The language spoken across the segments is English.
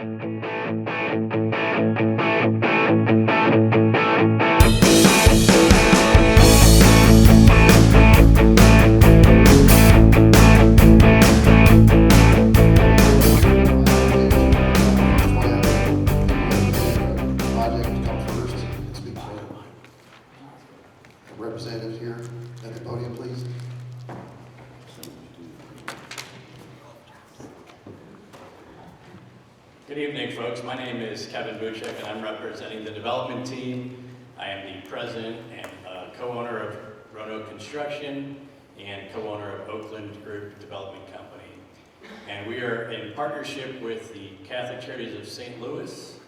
Project come first and speak for the representatives here at the podium, please. Good evening, folks. My name is Kevin Buchek, and I'm representing the development team. I am the president and co-owner of Roanoke Construction and co-owner of Oakland Group Development Company. And we are in partnership with the Catholic Charities of St. Louis,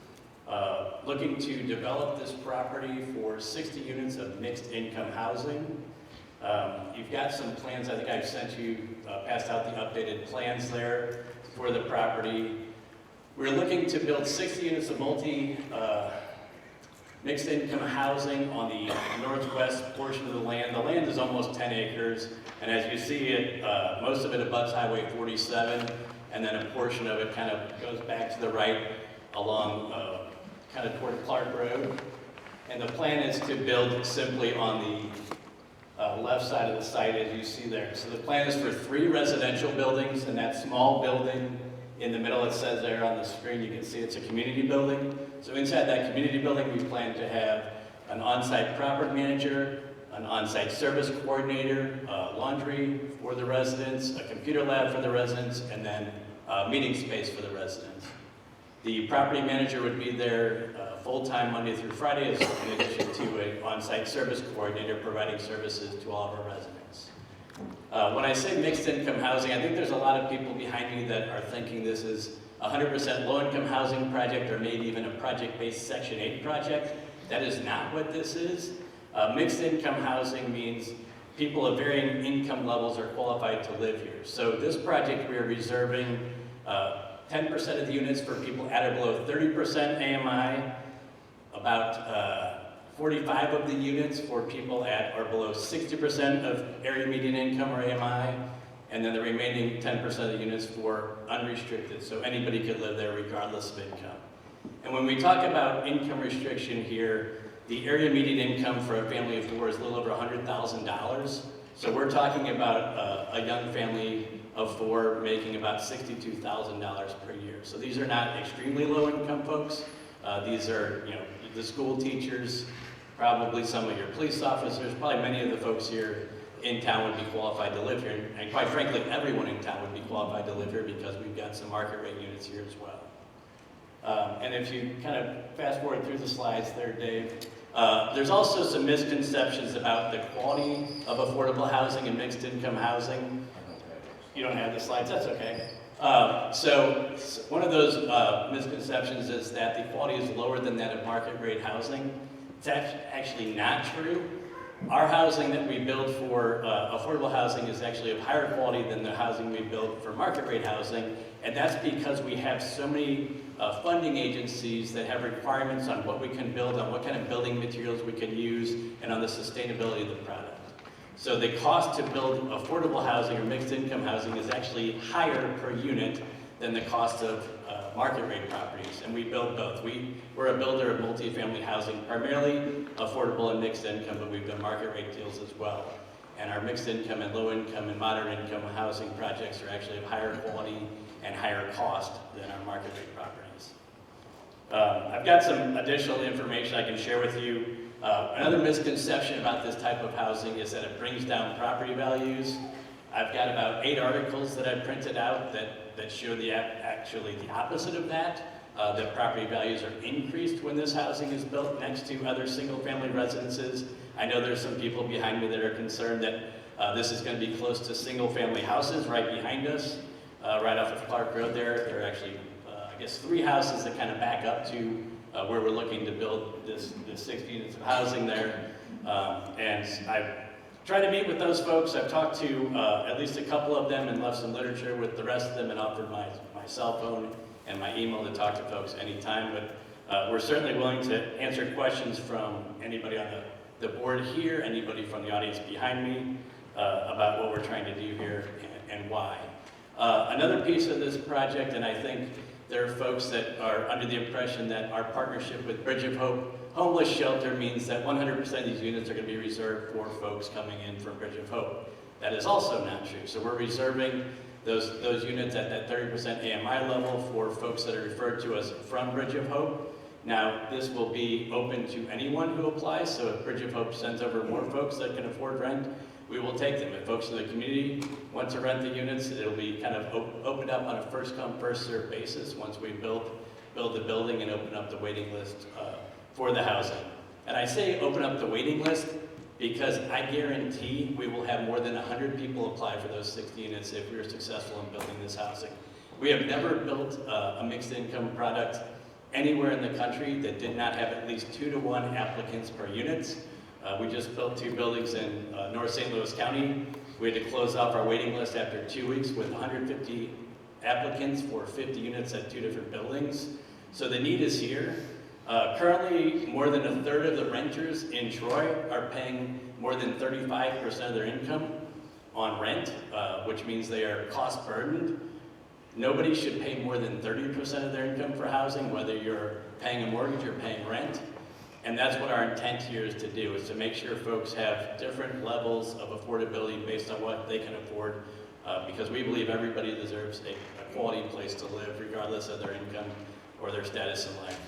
looking to develop this property for 60 units of mixed income housing. You've got some plans. I think I've sent you, passed out the updated plans there for the property. We're looking to build 60 units of mixed income housing on the northwest portion of the land. The land is almost 10 acres, and as you see it, most of it abuts Highway 47, and then a portion of it kind of goes back to the right along kind of toward Clark Road. And the plan is to build simply on the left side of the site, as you see there. So the plan is for 3 residential buildings, and that small building in the middle, it says there on the screen, you can see it's a community building. So inside that community building, we plan to have an on-site property manager, an on-site service coordinator, laundry for the residents, a computer lab for the residents, and then meeting space for the residents. The property manager would be there full-time Monday through Friday, in addition to an on-site service coordinator providing services to all of our residents. When I say mixed income housing, I think there's a lot of people behind me that are thinking this is a 100% low-income housing project, or maybe even a project-based Section 8 project. That is not what this is. Mixed income housing means people of varying income levels are qualified to live here. So this project, we are reserving 10% of the units for people at or below 30% AMI, about 45 of the units for people at or below 60% of area median income or AMI, and then the remaining 10% of the units for unrestricted, so anybody could live there regardless of income. And when we talk about income restriction here, the area median income for a family of 4 is a little over $100,000. So we're talking about a young family of 4 making about $62,000 per year. So these are not extremely low income folks. These are, the school teachers, probably some of your police officers, probably many of the folks here in town would be qualified to live here. And quite frankly, everyone in town would be qualified to live here because we've got some market rate units here as well. And if you kind of fast forward through the slides there, Dave, there's also some misconceptions about the quality of affordable housing and mixed income housing. You don't have the slides, that's okay. So one of those misconceptions is that the quality is lower than that of market rate housing. It's actually not true. Our housing that we build for affordable housing is actually of higher quality than the housing we build for market rate housing, and that's because we have so many funding agencies that have requirements on what we can build, on what kind of building materials we can use, and on the sustainability of the product. So the cost to build affordable housing or mixed income housing is actually higher per unit than the cost of market rate properties, and we build both. We're a builder of multifamily housing, primarily affordable and mixed income, but we've done market rate deals as well. And our mixed income and low income and moderate income housing projects are actually of higher quality and higher cost than our market rate properties. I've got some additional information I can share with you. Another misconception about this type of housing is that it brings down property values. I've got about 8 articles that I've printed out that show actually the opposite of that. That property values are increased when this housing is built next to other single-family residences. I know there's some people behind me that are concerned that this is going to be close to single-family houses right behind us, right off of Clark Road there. There are actually, I guess, 3 houses that kind of back up to where we're looking to build this 60 units of housing there. And I've tried to meet with those folks. I've talked to at least a couple of them and left some literature with the rest of them and offered my cell phone and my email to talk to folks anytime. But we're certainly willing to answer questions from anybody on the board here, anybody from the audience behind me about what we're trying to do here and why. Another piece of this project, and I think there are folks that are under the impression that our partnership with Bridge of Hope Homeless Shelter means that 100% of these units are going to be reserved for folks coming in from Bridge of Hope. That is also not true. So we're reserving those units at that 30% AMI level for folks that are referred to us from Bridge of Hope. Now, this will be open to anyone who applies, so if Bridge of Hope sends over more folks that can afford rent, we will take them. If folks in the community want to rent the units, it'll be kind of opened up on a first-come, first-served basis once we build the building and open up the waiting list for the housing. And I say open up the waiting list because I guarantee we will have more than 100 people apply for those 60 units if we're successful in building this housing. We have never built a mixed income product anywhere in the country that did not have at least 2 to 1 applicants per unit. We just built 2 buildings in North St. Louis County. We had to close off our waiting list after 2 weeks with 150 applicants for 50 units at 2 different buildings. So the need is here. Currently, more than a third of the renters in Troy are paying more than 35% of their income on rent, which means they are cost burdened. Nobody should pay more than 30% of their income for housing, whether you're paying a mortgage or paying rent. And that's what our intent here is to do, is to make sure folks have different levels of affordability based on what they can afford, because we believe everybody deserves a quality place to live, regardless of their income or their status in life.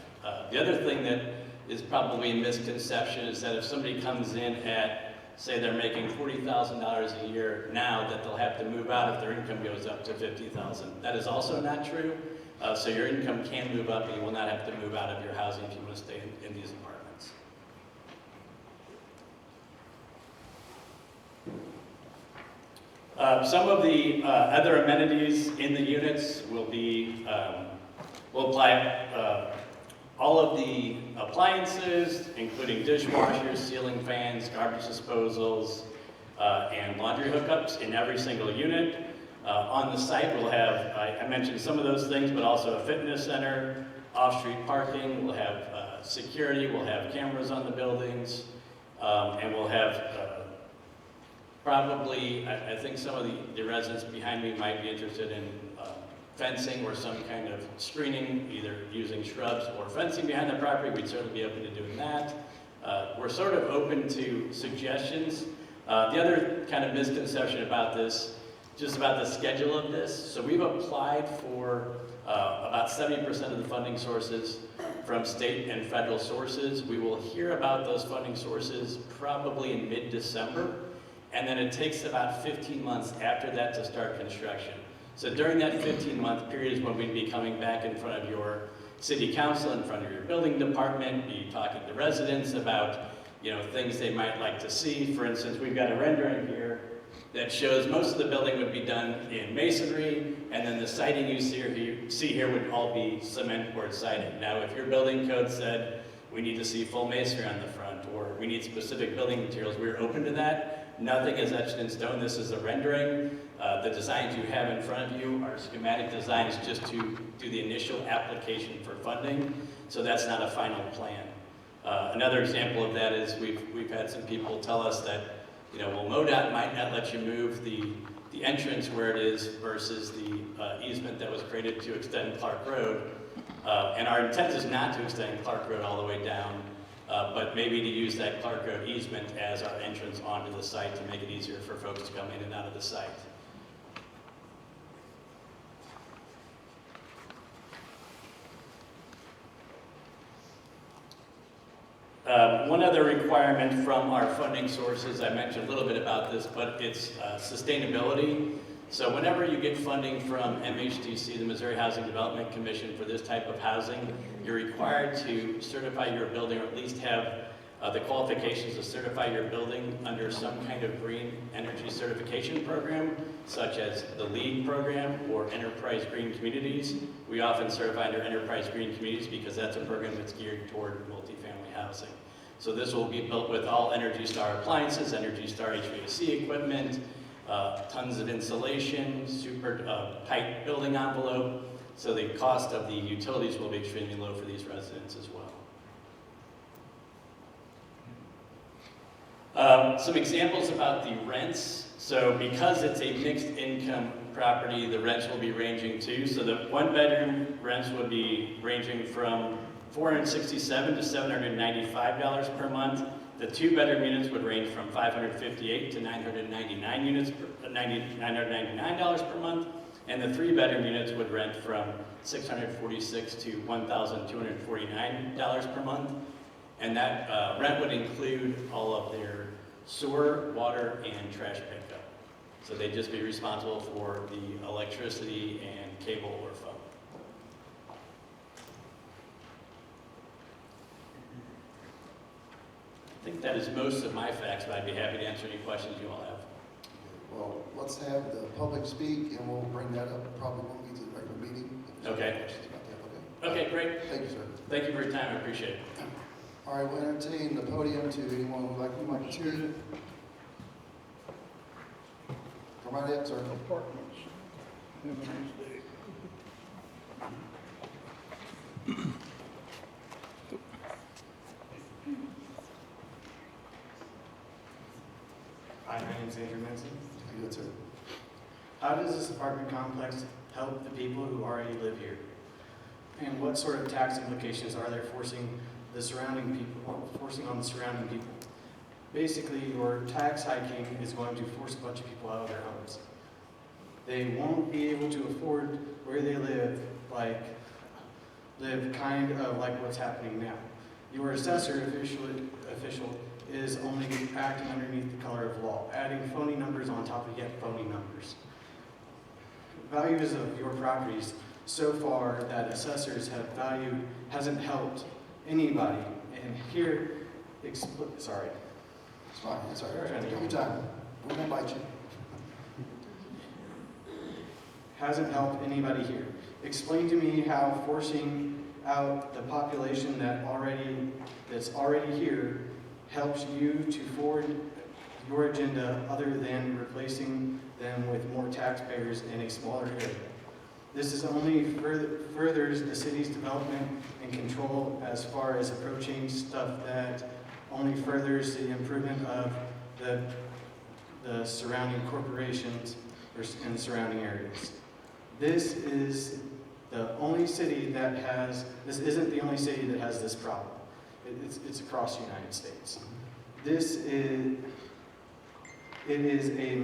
The other thing that is probably a misconception is that if somebody comes in at, say they're making $40,000 a year now, that they'll have to move out if their income goes up to $50,000. That is also not true. So your income can move up and you will not have to move out of your housing if you want to stay in these apartments. Some of the other amenities in the units will be, we'll apply all of the appliances, including dishwashers, ceiling fans, garbage disposals, and laundry hookups in every single unit. On the site, we'll have, I mentioned some of those things, but also a fitness center, off-street parking, we'll have security, we'll have cameras on the buildings, and we'll have probably, I think some of the residents behind me might be interested in fencing or some kind of screening, either using shrubs or fencing behind the property. We'd certainly be open to doing that. We're sort of open to suggestions. The other kind of misconception about this, just about the schedule of this. So we've applied for about 70% of the funding sources from state and federal sources. We will hear about those funding sources probably in mid-December, and then it takes about 15 months after that to start construction. So during that 15-month period is when we'd be coming back in front of your city council, in front of your building department, be talking to residents about, things they might like to see. For instance, we've got a rendering here that shows most of the building would be done in masonry, and then the siding you see here would all be cement poured siding. Now, if your building code said we need to see full masonry on the front, or we need specific building materials, we're open to that. Nothing is etched in stone. This is a rendering. The designs you have in front of you are schematic designs just to do the initial application for funding, so that's not a final plan. Another example of that is we've had some people tell us that, well, MoDOT might not let you move the entrance where it is versus the easement that was created to extend Clark Road. And our intent is not to extend Clark Road all the way down, but maybe to use that Clark Road easement as our entrance onto the site to make it easier for folks to come in and out of the site. One other requirement from our funding sources, I mentioned a little bit about this, but it's sustainability. So whenever you get funding from MHDC, the Missouri Housing Development Commission, for this type of housing, you're required to certify your building, or at least have the qualifications to certify your building under some kind of green energy certification program, such as the LEED program or Enterprise Green Communities. We often certify under Enterprise Green Communities because that's a program that's geared toward multifamily housing. So this will be built with all Energy Star appliances, Energy Star HVAC equipment, tons of insulation, super tight building envelope. So the cost of the utilities will be extremely low for these residents as well. Some examples about the rents. So because it's a mixed income property, the rents will be ranging too. So the one-bedroom rents would be ranging from $467 to $795 per month. The two-bedroom units would range from $558 to $999 per month. And the three-bedroom units would rent from $646 to $1,249 per month. And that rent would include all of their sewer, water, and trash pickup. So they'd just be responsible for the electricity and cable or phone. I think that is most of my facts, but I'd be happy to answer any questions you all have. Well, let's have the public speak, and we'll bring that up probably when we get to the regular meeting. If there's any Okay. questions about that, Okay, great. Thank you, sir. Thank you for your time. I appreciate it. All right, we'll entertain the podium to anyone who'd like to speak. Come right up, sir. Apartments. Hi, my name is Andrew Menson. Good, sir. How does this apartment complex help the people who already live here? And what sort of tax implications are there forcing on the surrounding people? Basically, your tax hiking is going to force a bunch of people out of their homes. They won't be able to afford where they live kind of like what's happening now. Your assessor official is only acting underneath the color of law, adding phony numbers on top of yet phony numbers. Values of your properties so far that assessors have valued hasn't helped anybody. And here, sorry. It's fine, it's all right. Take your time. We won't bite you. Hasn't helped anybody here. Explain to me how forcing out the population that's already here helps you to forward your agenda other than replacing them with more taxpayers in a smaller area. This is only furthers the city's development and control as far as approaching stuff that only furthers the improvement of the surrounding corporations and the surrounding areas. This isn't the only city that has this problem. It's across the United States. It is a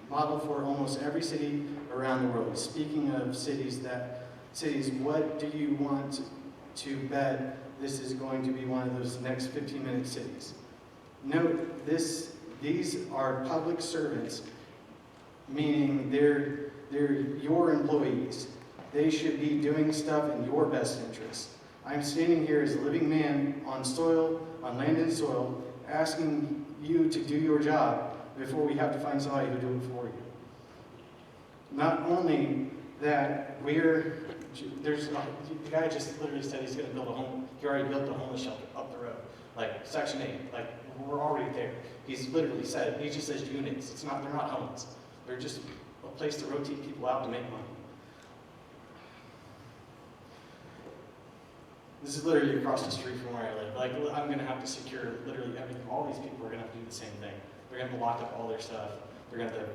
model for almost every city around the world. Speaking of cities, what do you want to bet this is going to be one of those next 15-minute cities? Note, these are public servants, meaning they're your employees. They should be doing stuff in your best interest. I'm standing here as a living man on land and soil, asking you to do your job before we have to find somebody to do it for you. Not only that, the guy just literally said he's going to build a home. He already built a homeless shelter up the road, like Section 8. Like, we're already there. He's literally said, he just says units. They're not homes. They're just a place to rotate people out to make money. This is literally across the street from where I live. Like, I'm going to have to secure literally everything. All these people are going to have to do the same thing. They're going to have to lock up all their stuff. They're going to have to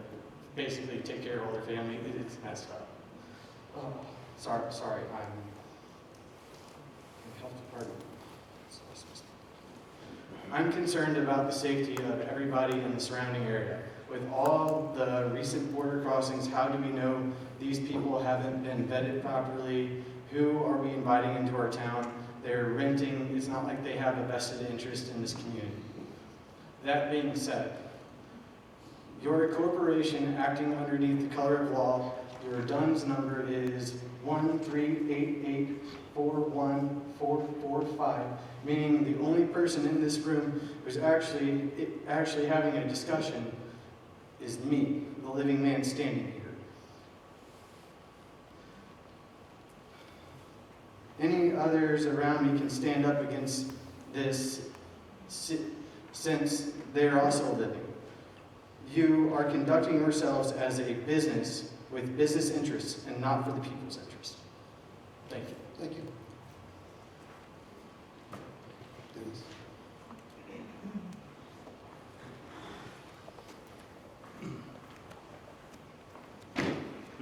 basically take care of all their family. It's messed up. Oh, sorry, I'm in the health department. I'm concerned about the safety of everybody in the surrounding area. With all the recent border crossings, how do we know these people haven't been vetted properly? Who are we inviting into our town? They're renting. It's not like they have a vested interest in this community. That being said, you're a corporation acting underneath the color of law. Your DUNS number is 138841445, meaning the only person in this room who's actually having a discussion is me, the living man standing here. Any others around me can stand up against this since they're also living. You are conducting yourselves as a business with business interests and not for the people's interest. Thank you. Thank you. Dennis.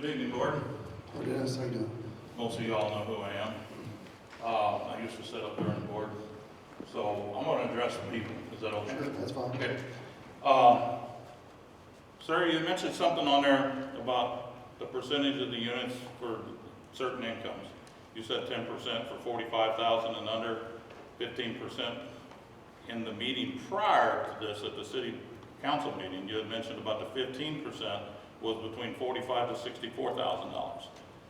Good evening, Gordon. Oh, Dennis, how you doing? Most of y'all know who I am. I used to sit up there on the board. So I'm going to address the people. Is that okay? Sure, that's fine. Okay. Sir, you mentioned something on there about the percentage of the units for certain incomes. You said 10% for 45,000 and under, 15%. In the meeting prior to this, at the city council meeting, you had mentioned about the 15% was between $45,000 to $64,000.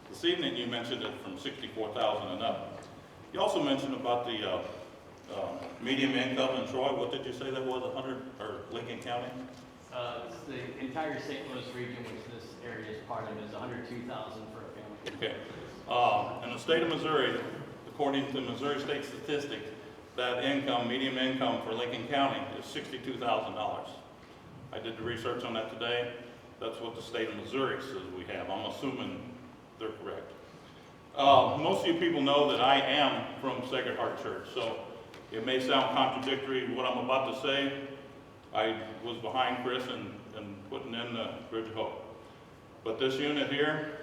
This evening, you mentioned it from $64,000 and up. You also mentioned about the medium income in Troy. What did you say that was, 100, or Lincoln County? It's the entire St. Louis region, which this area is part of, is 102,000 for a family. Okay. In the state of Missouri, according to Missouri State Statistics, that income, medium income for Lincoln County is $62,000. I did the research on that today. That's what the state of Missouri says we have. I'm assuming they're correct. Most of you people know that I am from Sacred Heart Church, so it may sound contradictory what I'm about to say. I was behind Chris in putting in the Bridge of Hope. But this unit here,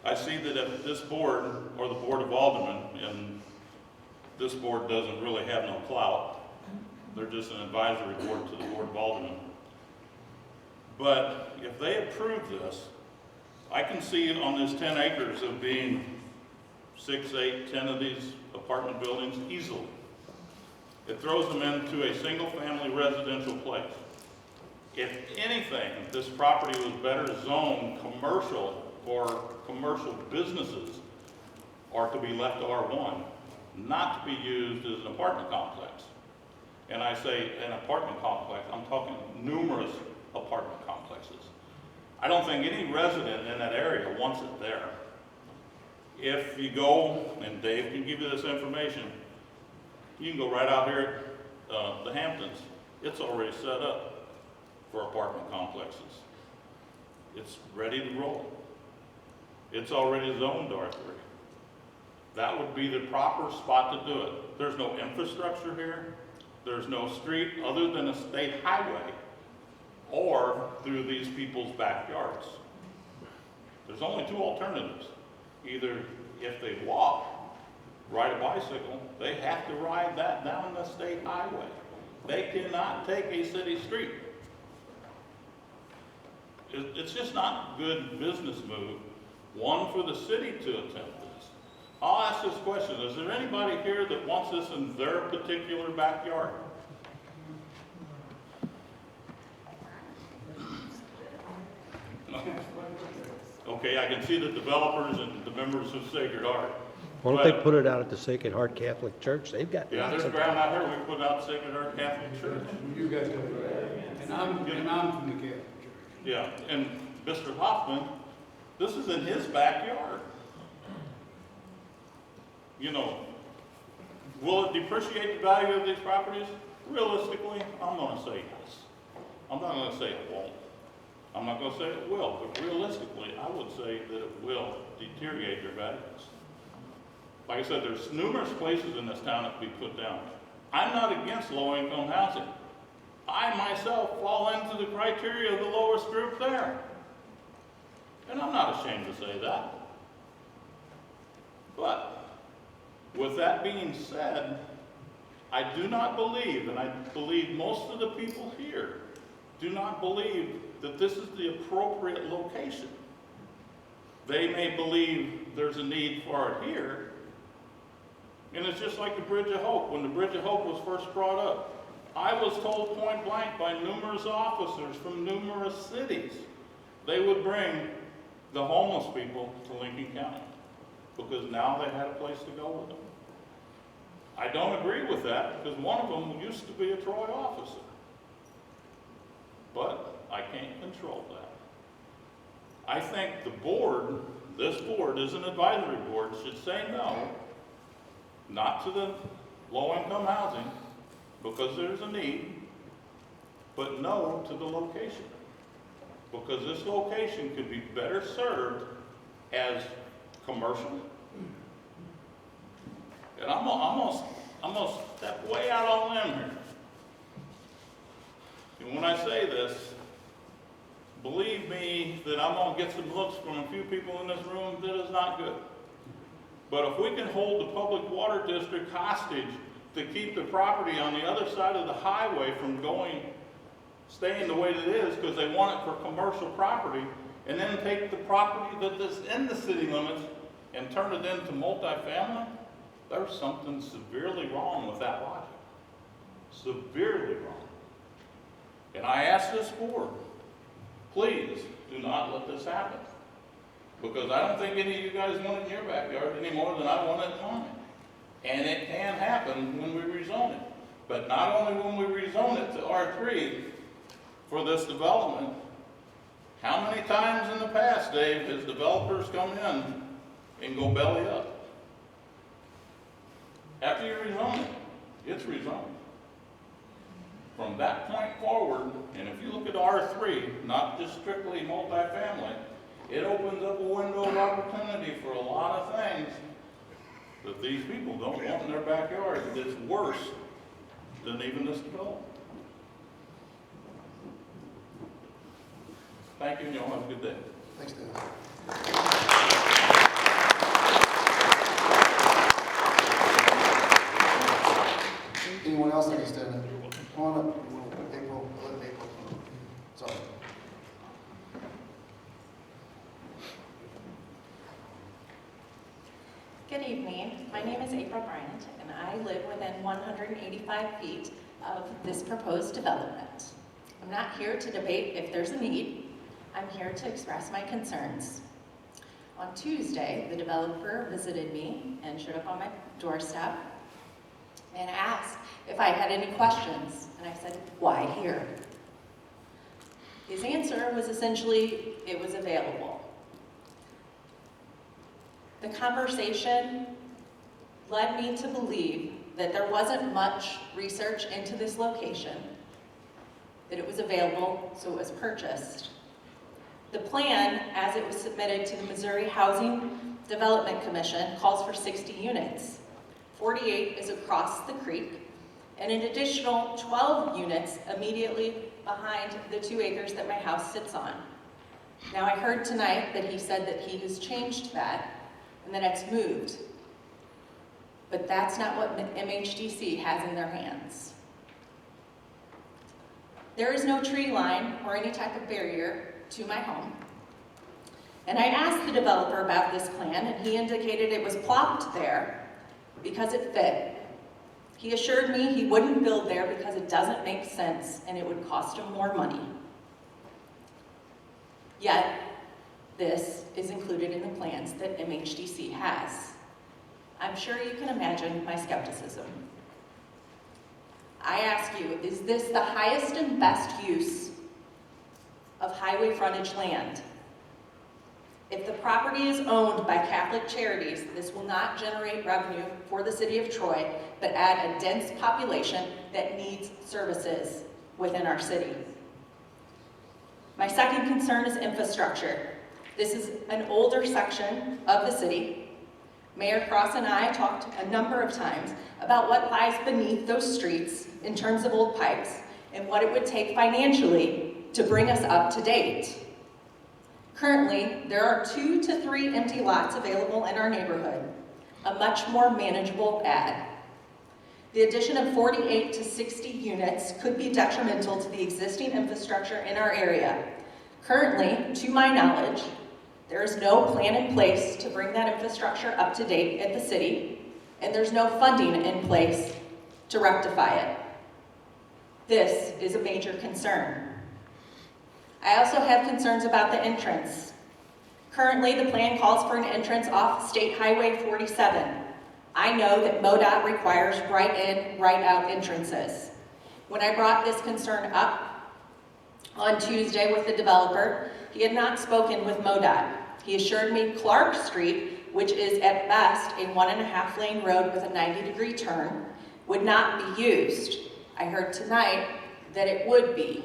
I see that if this board, or the Board of Aldermen, and this board doesn't really have no clout, they're just an advisory board to the Board of Aldermen. But if they approve this, I can see it on this 10 acres of being 6, 8, 10 of these apartment buildings easily. It throws them into a single-family residential place. If anything, this property was better zoned commercial or commercial businesses are to be left R1, not to be used as an apartment complex. And I say an apartment complex, I'm talking numerous apartment complexes. I don't think any resident in that area wants it there. If you go, and Dave can give you this information, you can go right out here at the Hamptons. It's already set up for apartment complexes. It's ready to roll. It's already zoned R3. That would be the proper spot to do it. There's no infrastructure here. There's no street other than a state highway or through these people's backyards. There's only two alternatives. Either if they walk, ride a bicycle, they have to ride that down the state highway. They cannot take a city street. It's just not a good business move, one for the city to attempt this. I'll ask this question, is there anybody here that wants this in their particular backyard? Okay, I can see the developers and the members of Sacred Heart. Why don't they put it out at the Sacred Heart Catholic Church? They've got Yeah, lots there's of. ground out here, we put out Sacred Heart Catholic Church. You guys go there. And I'm from the Catholic Church. Yeah, and Mr. Hoffman, this is in his backyard. You know, will it depreciate the value of these properties? Realistically, I'm gonna say yes. I'm not gonna say it won't. I'm not gonna say it will, but realistically, I would say that it will deteriorate their values. Like I said, there's numerous places in this town that can be put down. I'm not against low-income housing. I myself fall into the criteria of the lowest group there. And I'm not ashamed to say that. But with that being said, I do not believe, and I believe most of the people here do not believe that this is the appropriate location. They may believe there's a need for it here. And it's just like the Bridge of Hope. When the Bridge of Hope was first brought up, I was told point blank by numerous officers from numerous cities, they would bring the homeless people to Lincoln County because now they had a place to go with them. I don't agree with that because one of them used to be a Troy officer. But I can't control that. I think the board, this board is an advisory board, should say no, not to the low-income housing, because there's a need, but no to the location. Because this location could be better served as commercial. And I'm gonna step way out on a limb here. And when I say this, believe me that I'm gonna get some looks from a few people in this room that is not good. But if we can hold the public water district hostage to keep the property on the other side of the highway from staying the way that it is, because they want it for commercial property, and then take the property that is in the city limits and turn it into multifamily, there's something severely wrong with that logic. Severely wrong. And I ask this board, please do not let this happen. Because I don't think any of you guys want it in your backyard any more than I want it in mine. And it can happen when we rezone it. But not only when we rezone it to R3 for this development, how many times in the past, Dave, has developers come in and go belly up? After you rezone it, it's rezoned. From that point forward, and if you look at R3, not just strictly multifamily, it opens up a window of opportunity for a lot of things that these people don't want in their backyard. It's worse than even this development. Thank you, and y'all have a good day. Thanks, Dennis. Anyone else like to stand up? Come on up. April, let April. Sorry. Good evening. My name is April Bryant, and I live within 185 feet of this proposed development. I'm not here to debate if there's a need. I'm here to express my concerns. On Tuesday, the developer visited me and showed up on my doorstep and asked if I had any questions. And I said, why here? His answer was essentially, it was available. The conversation led me to believe that there wasn't much research into this location, that it was available, so it was purchased. The plan, as it was submitted to the Missouri Housing Development Commission, calls for 60 units. 48 is across the creek, and an additional 12 units immediately behind the 2 acres that my house sits on. Now, I heard tonight that he said that he has changed that and that it's moved. But that's not what MHDC has in their hands. There is no tree line or any type of barrier to my home. And I asked the developer about this plan, and he indicated it was plopped there because it fit. He assured me he wouldn't build there because it doesn't make sense and it would cost him more money. Yet, this is included in the plans that MHDC has. I'm sure you can imagine my skepticism. I ask you, is this the highest and best use of highway frontage land? If the property is owned by Catholic Charities, this will not generate revenue for the city of Troy, but add a dense population that needs services within our city. My second concern is infrastructure. This is an older section of the city. Mayor Cross and I talked a number of times about what lies beneath those streets in terms of old pipes and what it would take financially to bring us up to date. Currently, there are 2 to 3 empty lots available in our neighborhood, a much more manageable add. The addition of 48 to 60 units could be detrimental to the existing infrastructure in our area. Currently, to my knowledge, there is no plan in place to bring that infrastructure up to date at the city, and there's no funding in place to rectify it. This is a major concern. I also have concerns about the entrance. Currently, the plan calls for an entrance off State Highway 47. I know that MoDOT requires right-in, right-out entrances. When I brought this concern up on Tuesday with the developer, he had not spoken with MoDOT. He assured me Clark Street, which is at best a 1.5 lane road with a 90-degree turn, would not be used. I heard tonight that it would be.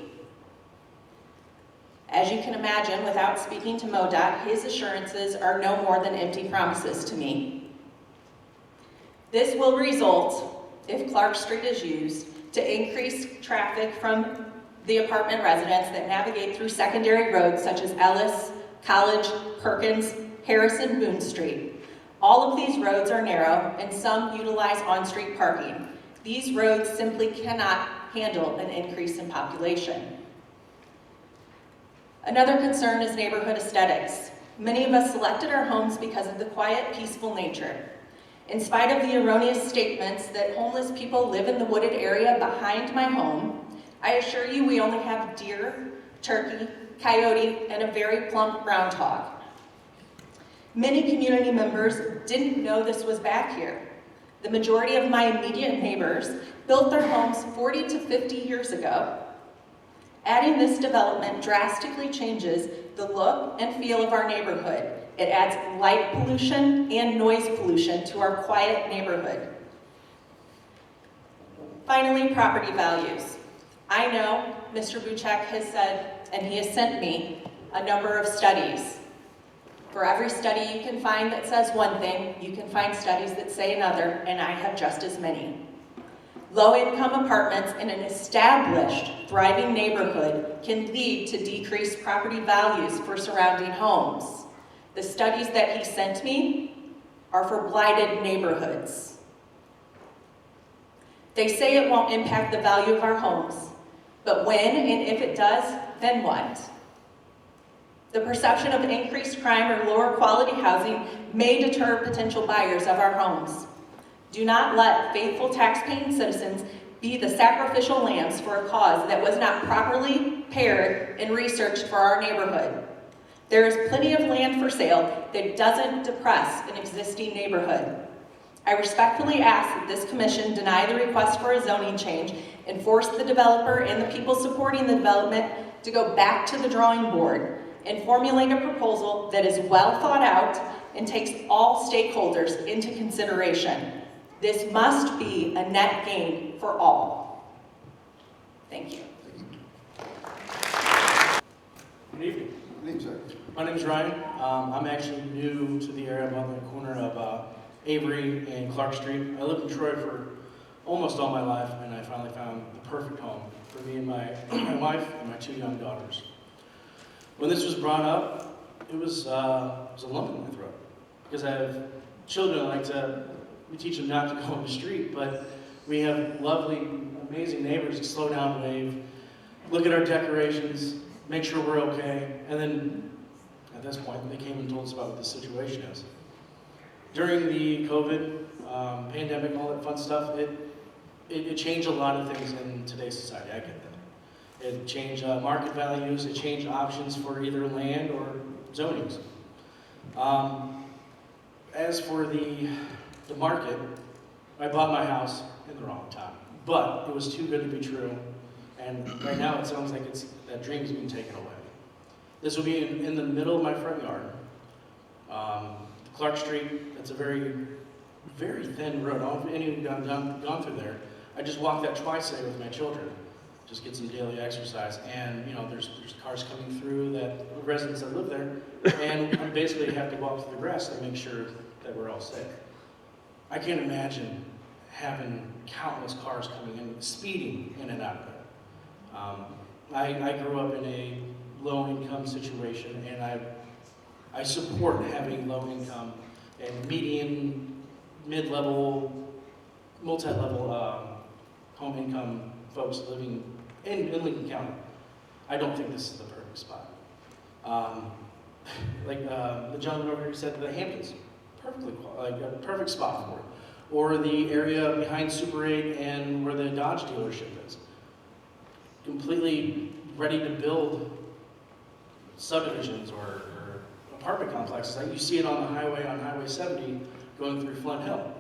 As you can imagine, without speaking to MoDOT, his assurances are no more than empty promises to me. This will result, if Clark Street is used, to increase traffic from the apartment residents that navigate through secondary roads such as Ellis, College, Perkins, Harrison, Boone Street. All of these roads are narrow and some utilize on-street parking. These roads simply cannot handle an increase in population. Another concern is neighborhood aesthetics. Many of us selected our homes because of the quiet, peaceful nature. In spite of the erroneous statements that homeless people live in the wooded area behind my home, I assure you we only have deer, turkey, coyote, and a very plump groundhog. Many community members didn't know this was back here. The majority of my immediate neighbors built their homes 40 to 50 years ago. Adding this development drastically changes the look and feel of our neighborhood. It adds light pollution and noise pollution to our quiet neighborhood. Finally, property values. I know Mr. Buchek has said, and he has sent me, a number of studies. For every study you can find that says one thing, you can find studies that say another, and I have just as many. Low-income apartments in an established, thriving neighborhood can lead to decreased property values for surrounding homes. The studies that he sent me are for blighted neighborhoods. They say it won't impact the value of our homes, but when and if it does, then what? The perception of increased crime or lower quality housing may deter potential buyers of our homes. Do not let faithful tax-paying citizens be the sacrificial lambs for a cause that was not properly paired and researched for our neighborhood. There is plenty of land for sale that doesn't depress an existing neighborhood. I respectfully ask that this commission deny the request for a zoning change and force the developer and the people supporting the development to go back to the drawing board and formulate a proposal that is well thought out and takes all stakeholders into consideration. This must be a net gain for all. Thank you. Good evening. Good evening, sir. My name is Ryan. I'm actually new to the area. I'm on the corner of Avery and Clark Street. I lived in Troy for almost all my life, and I finally found the perfect home for me and my wife and my 2 young daughters. When this was brought up, it was a lump in my throat, because I have children we teach them not to go on the street, but we have lovely, amazing neighbors that slow down, wave, look at our decorations, make sure we're okay, and then at this point, they came and told us about what the situation is. During the COVID pandemic, all that fun stuff, it changed a lot of things in today's society. I get that. It changed market values, it changed options for either land or zonings. As for the market, I bought my house in the wrong time, but it was too good to be true, and right now it sounds like that dream's been taken away. This will be in the middle of my front yard. Clark Street, it's a very, very thin road. I don't know if any of you have gone through there. I just walk that twice a day with my children, just get some daily exercise, and there's cars coming through, that residents that live there, and I basically have to go out through the grass to make sure that we're all safe. I can't imagine having countless cars coming in, speeding in and out of there. I grew up in a low-income situation, and I support having low-income and median, mid-level, multi-level home income folks living in Lincoln County. I don't think this is the perfect spot. The gentleman over here said the Hamptons, a perfect spot for it. Or the area behind Super 8 and where the Dodge dealership is. Completely ready to build subdivisions or apartment complexes. Like you see it on the highway, on Highway 70, going through Flint Hill.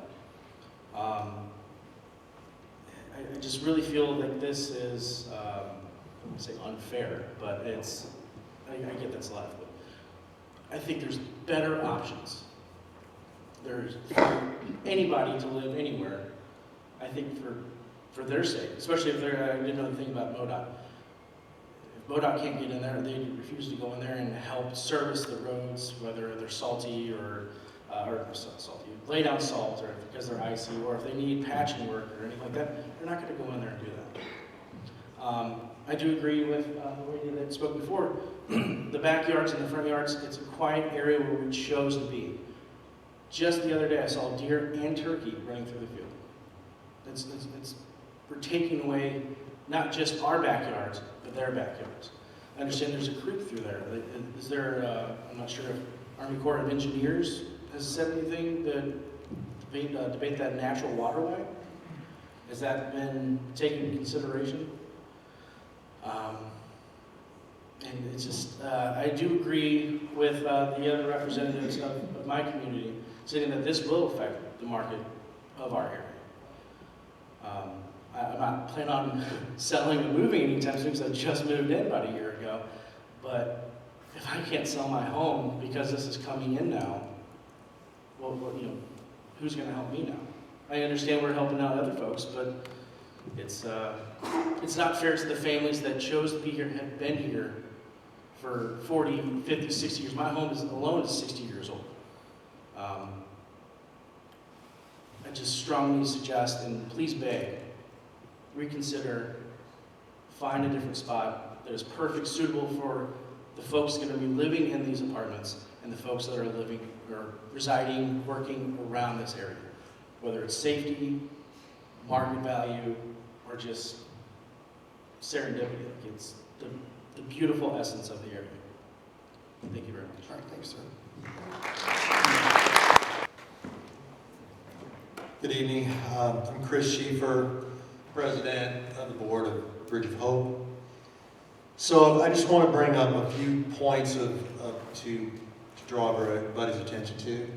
I just really feel that this is, I wouldn't say unfair, but I get that's life, but I think there's better options. There's for anybody to live anywhere, I think for their sake, especially if I didn't know the thing about MoDOT. If MoDOT can't get in there, they refuse to go in there and help service the roads, whether they're salty or salty, lay down salt, or because they're icy, or if they need patching work or anything like that, they're not going to go in there and do I do agree with the lady that spoke before. The backyards and the front yards, it's a quiet area where we chose to be. Just the other day, I saw deer and turkey running through the field. We're taking away not just our backyards, but their backyards. I understand there's a creek through there. Is there, I'm not sure if Army Corps of Engineers has said anything to debate that natural waterway? Has that been taken into consideration? And it's just, I do agree with the other representatives of my community saying that this will affect the market of our area. I'm not planning on selling and moving anytime soon because I just moved in about a year ago. But if I can't sell my home because this is coming in now, well, who's going to help me now? I understand we're helping out other folks, but it's not fair to the families that chose to be here and have been here for 40, 50, 60 years. My home alone is 60 years old. I just strongly suggest, and please beg, reconsider, find a different spot that is perfect, suitable for the folks going to be living in these apartments and the folks that are living or residing, working around this area. Whether it's safety, market value, or just serendipity. It's the beautiful essence of the area. Thank you very much. All right, thanks, sir. Good evening. I'm Chris Schieffer, President of the Board of Bridge of Hope. So I just want to bring up a few points to draw everybody's attention to.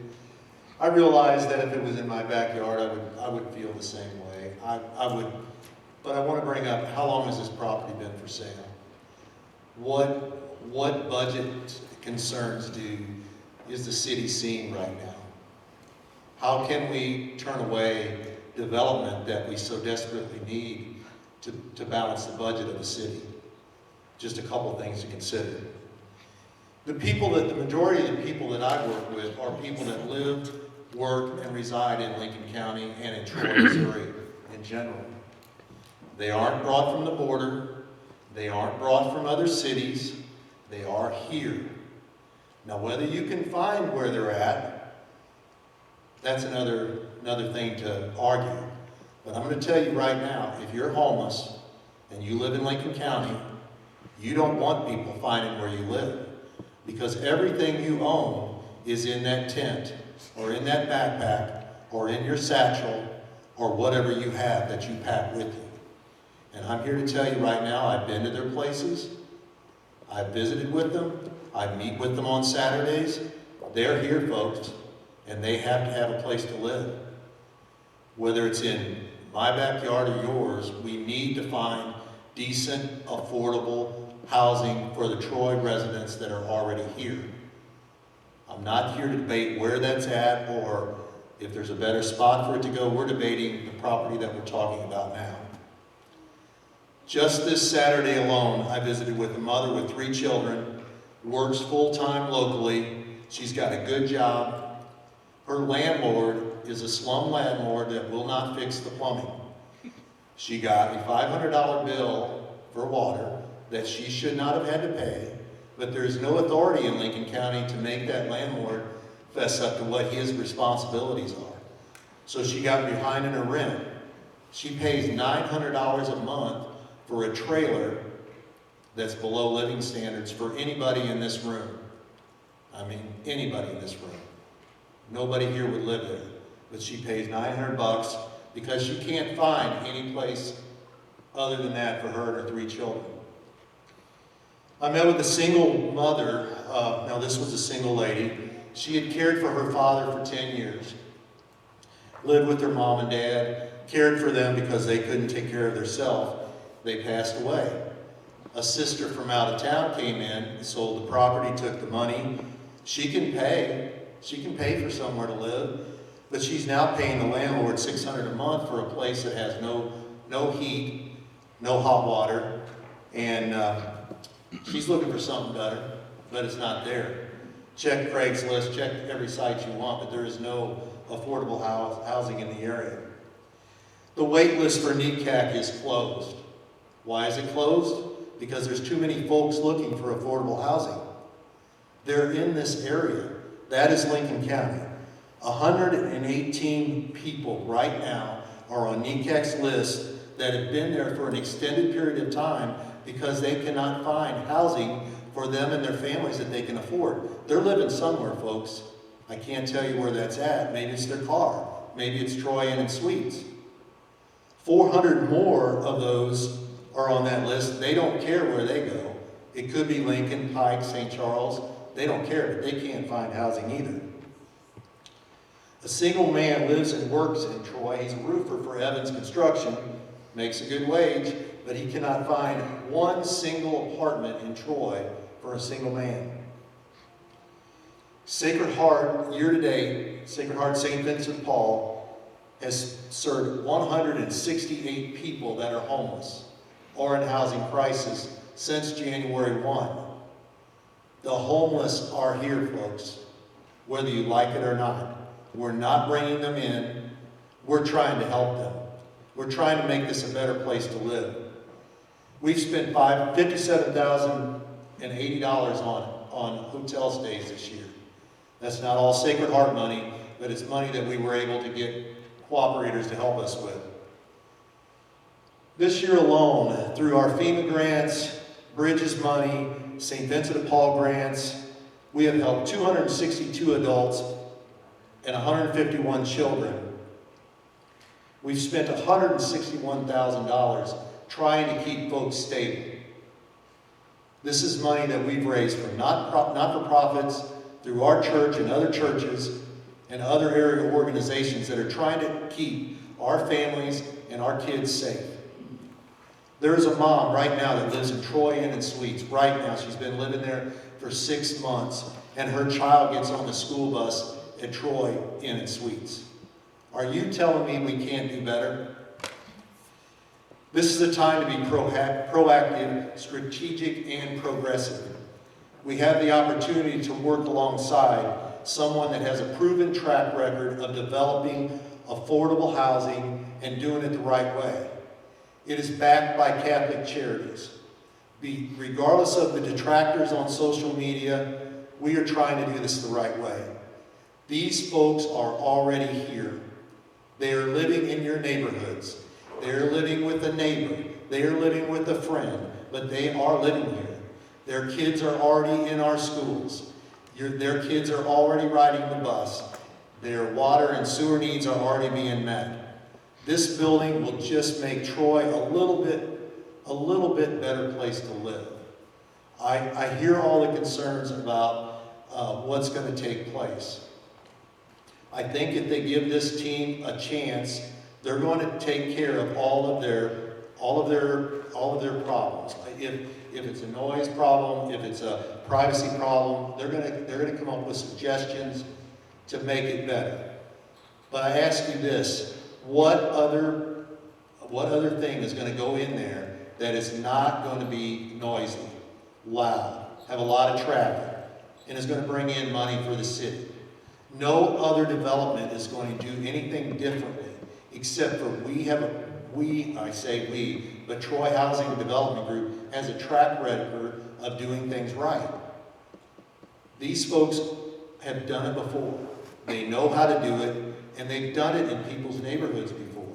I realize that if it was in my backyard, I would feel the same way. I would, but I want to bring up, how long has this property been for sale? What budget concerns is the city seeing right now? How can we turn away development that we so desperately need to balance the budget of the city? Just a couple of things to consider. The majority of the people that I work with are people that live, work, and reside in Lincoln County and in Troy, Missouri in general. They aren't brought from the border. They aren't brought from other cities. They are here. Now, whether you can find where they're at, that's another thing to argue. But I'm going to tell you right now, if you're homeless and you live in Lincoln County, you don't want people finding where you live, because everything you own is in that tent or in that backpack or in your satchel or whatever you have that you pack with you. And I'm here to tell you right now, I've been to their places. I've visited with them. I meet with them on Saturdays. They're here, folks, and they have to have a place to live. Whether it's in my backyard or yours, we need to find decent, affordable housing for the Troy residents that are already here. I'm not here to debate where that's at or if there's a better spot for it to go. We're debating the property that we're talking about now. Just this Saturday alone, I visited with a mother with 3 children, works full-time locally. She's got a good job. Her landlord is a slum landlord that will not fix the plumbing. She got a $500 bill for water that she should not have had to pay, but there's no authority in Lincoln County to make that landlord fess up to what his responsibilities are. So she got behind in her rent. She pays $900 a month for a trailer that's below living standards for anybody in this room. I mean, anybody in this room. Nobody here would live there, but she pays $900 because she can't find any place other than that for her and her 3 children. I met with a single mother. Now this was a single lady. She had cared for her father for 10 years. Lived with her mom and dad, cared for them because they couldn't take care of themselves. They passed away. A sister from out of town came in, sold the property, took the money. She can pay for somewhere to live, but she's now paying the landlord $600 a month for a place that has no heat, no hot water, and she's looking for something better, but it's not there. Check Craigslist, check every site you want, but there is no affordable housing in the area. The wait list for NECAC is closed. Why is it closed? Because there's too many folks looking for affordable housing. They're in this area. That is Lincoln County. 118 people right now are on NECAC's list that have been there for an extended period of time because they cannot find housing for them and their families that they can afford. They're living somewhere, folks. I can't tell you where that's at. Maybe it's their car. Maybe it's Troy Inn and Suites. 400 more of those are on that list. They don't care where they go. It could be Lincoln, Pike, St. Charles. They don't care, but they can't find housing either. A single man lives and works in Troy. He's a roofer for Evans Construction, makes a good wage, but he cannot find one single apartment in Troy for a single man. Sacred Heart, year to date, Sacred Heart St. Vincent de Paul has served 168 people that are homeless or in housing crisis since January 1. The homeless are here, folks, whether you like it or not. We're not bringing them in. We're trying to help them. We're trying to make this a better place to live. We've spent $57,080 on hotel stays this year. That's not all Sacred Heart money, but it's money that we were able to get cooperators to help us with. This year alone, through our FEMA grants, Bridges money, St. Vincent de Paul grants, we have helped 262 adults and 151 children. We've spent $161,000 trying to keep folks stable. This is money that we've raised from not-for-profits, through our church and other churches and other area organizations that are trying to keep our families and our kids safe. There's a mom right now that lives in Troy Inn and Suites. Right now, she's been living there for 6 months, and her child gets on the school bus at Troy Inn and Suites. Are you telling me we can't do better? This is a time to be proactive, strategic, and progressive. We have the opportunity to work alongside someone that has a proven track record of developing affordable housing and doing it the right way. It is backed by Catholic Charities. Regardless of the detractors on social media, we are trying to do this the right way. These folks are already here. They are living in your neighborhoods. They are living with a neighbor. They are living with a friend, but they are living here. Their kids are already in our schools. Their kids are already riding the bus. Their water and sewer needs are already being met. This building will just make Troy a little bit better place to live. I hear all the concerns about what's going to take place. I think if they give this team a chance, they're going to take care of all of their problems. If it's a noise problem, if it's a privacy problem, they're going to come up with suggestions to make it better. But I ask you this: what other thing is going to go in there that is not going to be noisy, loud, have a lot of traffic, and is going to bring in money for the city? No other development is going to do anything differently, except for but Troy Housing Development Group has a track record of doing things right. These folks have done it before. They know how to do it, and they've done it in people's neighborhoods before.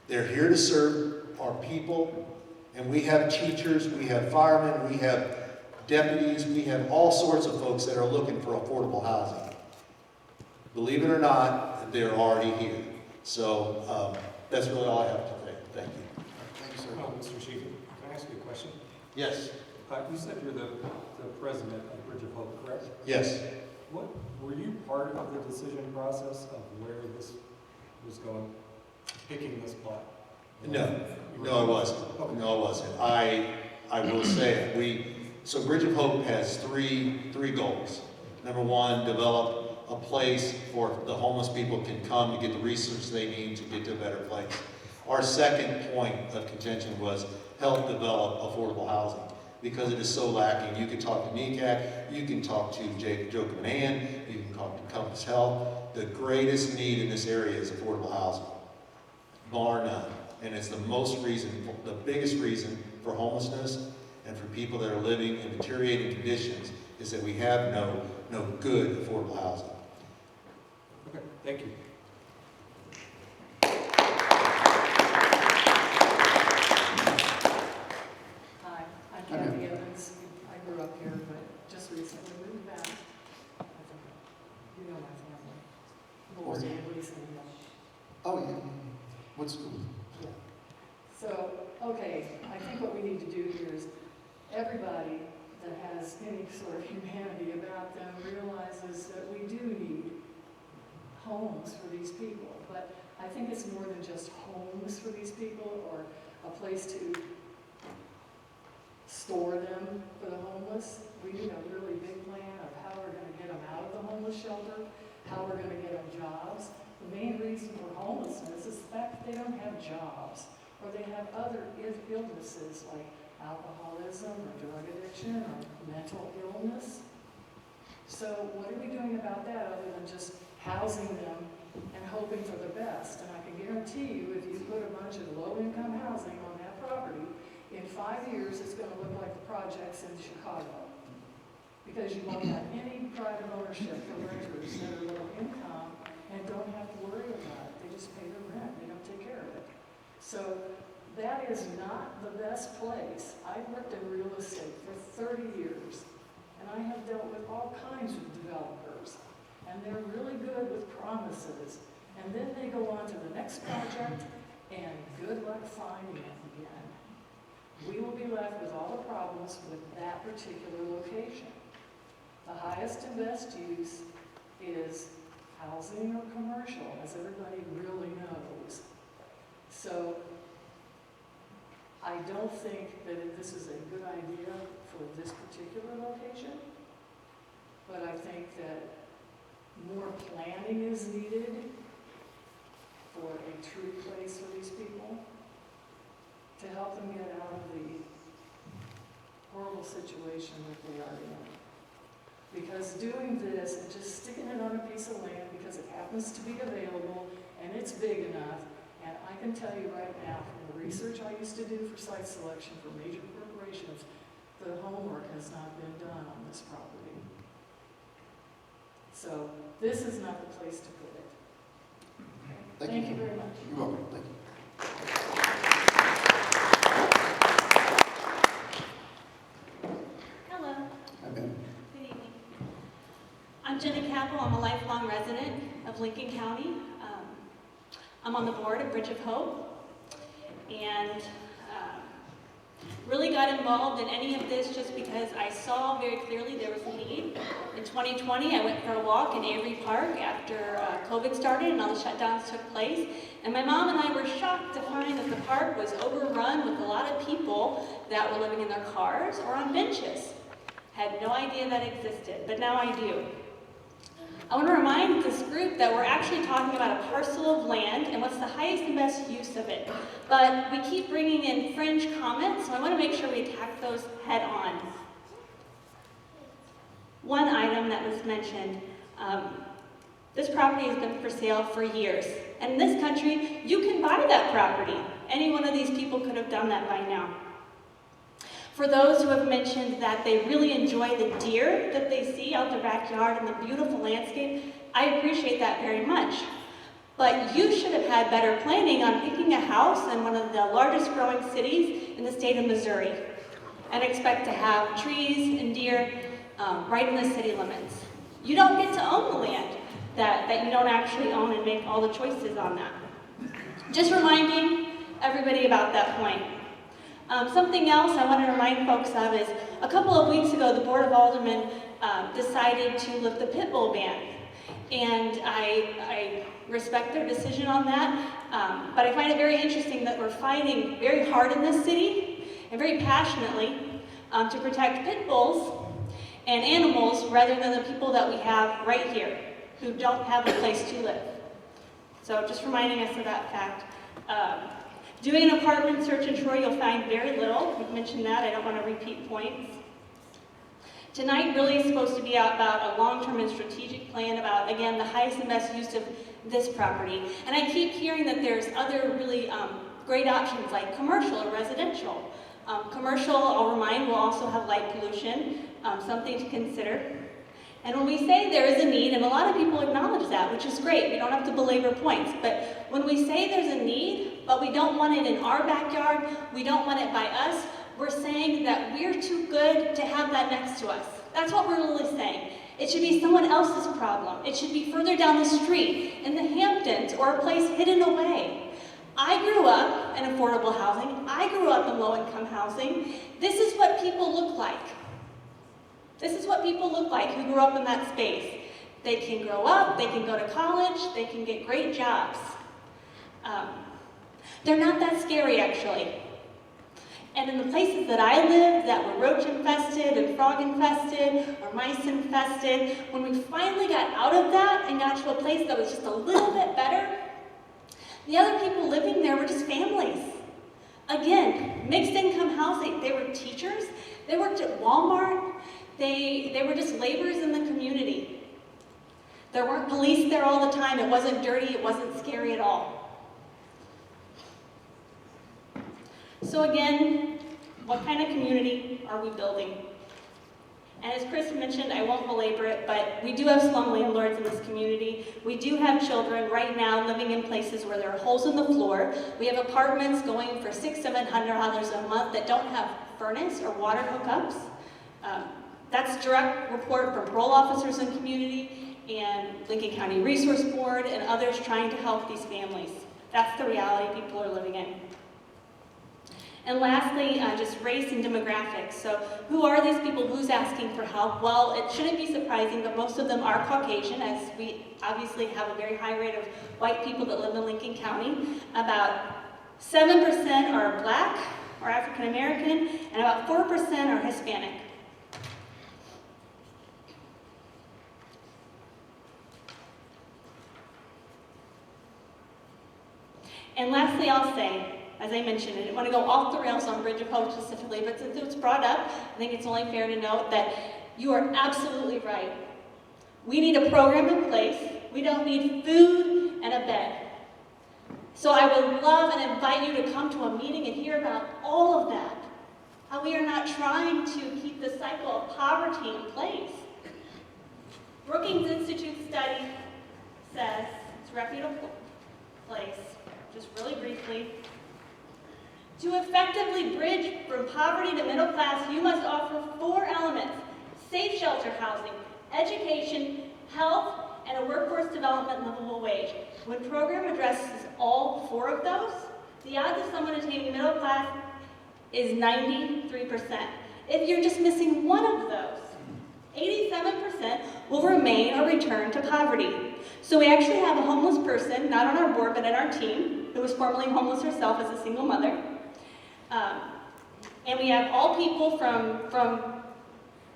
They're here to serve our people, and we have teachers, we have firemen, we have deputies, we have all sorts of folks that are looking for affordable housing. Believe it or not, they're already here. So that's really all I have to say. Thank you. Thank you, sir. Mr. Chief, can I ask you a question? Yes. You said you're the president of Bridge of Hope, correct? Yes. Were you part of the decision process of where this was going, picking this plot? No, I wasn't. Okay. No, I wasn't. I will say, so Bridge of Hope has three goals. Number one, develop a place where the homeless people can come to get the resources they need to get to a better place. Our second point of contention was help develop affordable housing, because it is so lacking. You can talk to NECAC, you can talk to Joe Canan, you can talk to Compass Health. The greatest need in this area is affordable housing, bar none. and it's the biggest reason for homelessness and for people that are living in deteriorating conditions is that we have no good affordable housing. Okay, thank you. Hi, I'm Kathy Evans. I grew up here, but just recently moved back. I think you know my family. Boys and Lisa and Oh, yeah. What school? yeah. So, okay, I think what we need to do here is everybody that has any sort of humanity about them realizes that we do need homes for these people. But I think it's more than just homes for these people or a place to store them for the homeless. We need a really big plan of how we're going to get them out of the homeless shelter, how we're going to get them jobs. The main reason for homelessness is the fact that they don't have jobs or they have other illnesses like alcoholism or drug addiction or mental illness. So what are we doing about that other than just housing them and hoping for the best? And I can guarantee you if you put a bunch of low-income housing on that property, in 5 years it's going to look like the projects in Chicago. Because you won't have any private ownership for renters that are low income and don't have to worry about it. They just pay their rent. They don't take care of it. So that is not the best place. I've worked in real estate for 30 years, and I have dealt with all kinds of developers, and they're really good with promises. And then they go on to the next project, and good luck finding it again. We will be left with all the problems with that particular location. The highest and best use is housing or commercial, as everybody really knows. So I don't think that this is a good idea for this particular location, but I think that more planning is needed for a true place for these people to help them get out of the horrible situation that they are in. Because doing this and just sticking it on a piece of land because it happens to be available and it's big enough, and I can tell you right now from the research I used to do for site selection for major corporations, the homework has not been done on this property. So this is not the place to put it. Thank you very much. You're welcome. Thank you. Hello. Hi, Ben. Good evening. I'm Jenny Capel. I'm a lifelong resident of Lincoln County. I'm on the board of Bridge of Hope, and really got involved in any of this just because I saw very clearly there was a need. In 2020, I went for a walk in Avery Park after COVID started and all the shutdowns took place, and my mom and I were shocked to find that the park was overrun with a lot of people that were living in their cars or on benches. Had no idea that existed, but now I do. I want to remind this group that we're actually talking about a parcel of land and what's the highest and best use of it. But we keep bringing in fringe comments, so I want to make sure we attack those head on. One item that was mentioned, this property has been for sale for years. And in this country, you can buy that property. Any one of these people could have done that by now. For those who have mentioned that they really enjoy the deer that they see out their backyard and the beautiful landscape, I appreciate that very much. But you should have had better planning on picking a house in one of the largest growing cities in the state of Missouri and expect to have trees and deer right in the city limits. You don't get to own the land that you don't actually own and make all the choices on that. Just reminding everybody about that point. Something else I want to remind folks of is a couple of weeks ago the Board of Aldermen decided to lift the pit bull ban. And I respect their decision on that, but I find it very interesting that we're fighting very hard in this city and very passionately to protect pit bulls and animals rather than the people that we have right here who don't have a place to live. So just reminding us of that fact. Doing an apartment search in Troy, you'll find very little. We've mentioned that. I don't want to repeat points. Tonight really is supposed to be about a long-term and strategic plan about, again, the highest and best use of this property. And I keep hearing that there's other really great options like commercial or residential. Commercial, I'll remind, will also have light pollution, something to consider. And when we say there is a need, and a lot of people acknowledge that, which is great, we don't have to belabor points, but when we say there's a need, but we don't want it in our backyard, we don't want it by us, we're saying that we're too good to have that next to us. That's what we're really saying. It should be someone else's problem. It should be further down the street, in the Hamptons, or a place hidden away. I grew up in affordable housing. I grew up in low-income housing. This is what people look like. This is what people look like who grew up in that space. They can grow up, they can go to college, they can get great jobs. They're not that scary, actually. And in the places that I lived that were roach infested and frog infested or mice infested, when we finally got out of that and got to a place that was just a little bit better, the other people living there were just families. Again, mixed income housing. They were teachers, they worked at Walmart, they were just laborers in the community. There weren't police there all the time, it wasn't dirty, it wasn't scary at all. So again, what kind of community are we building? And as Chris mentioned, I won't belabor it, but we do have slum landlords in this community. We do have children right now living in places where there are holes in the floor. We have apartments going for $600, $700 a month that don't have furnace or water hookups. That's direct report from parole officers in community and Lincoln County Resource Board and others trying to help these families. That's the reality people are living in. And lastly, just race and demographics. So who are these people? Who's asking for help? Well, it shouldn't be surprising, but most of them are Caucasian, as we obviously have a very high rate of white people that live in Lincoln County. About 7% are Black or African American, and about 4% are Hispanic. And lastly, I'll say, as I mentioned, I didn't want to go off the rails on Bridge of Hope specifically, but since it was brought up, I think it's only fair to note that you are absolutely right. We need a program in place. We don't need food and a bed. So I would love and invite you to come to a meeting and hear about all of that. How we are not trying to keep the cycle of poverty in place. Brookings Institute study says, it's a reputable place, just really briefly, to effectively bridge from poverty to middle class, you must offer 4 elements: safe shelter housing, education, health, and a workforce development livable wage. When program addresses all 4 of those, the odds of someone attaining middle class is 93%. If you're just missing one of those, 87% will remain or return to poverty. So we actually have a homeless person, not on our board, but in our team, who was formerly homeless herself as a single mother. And we have all people from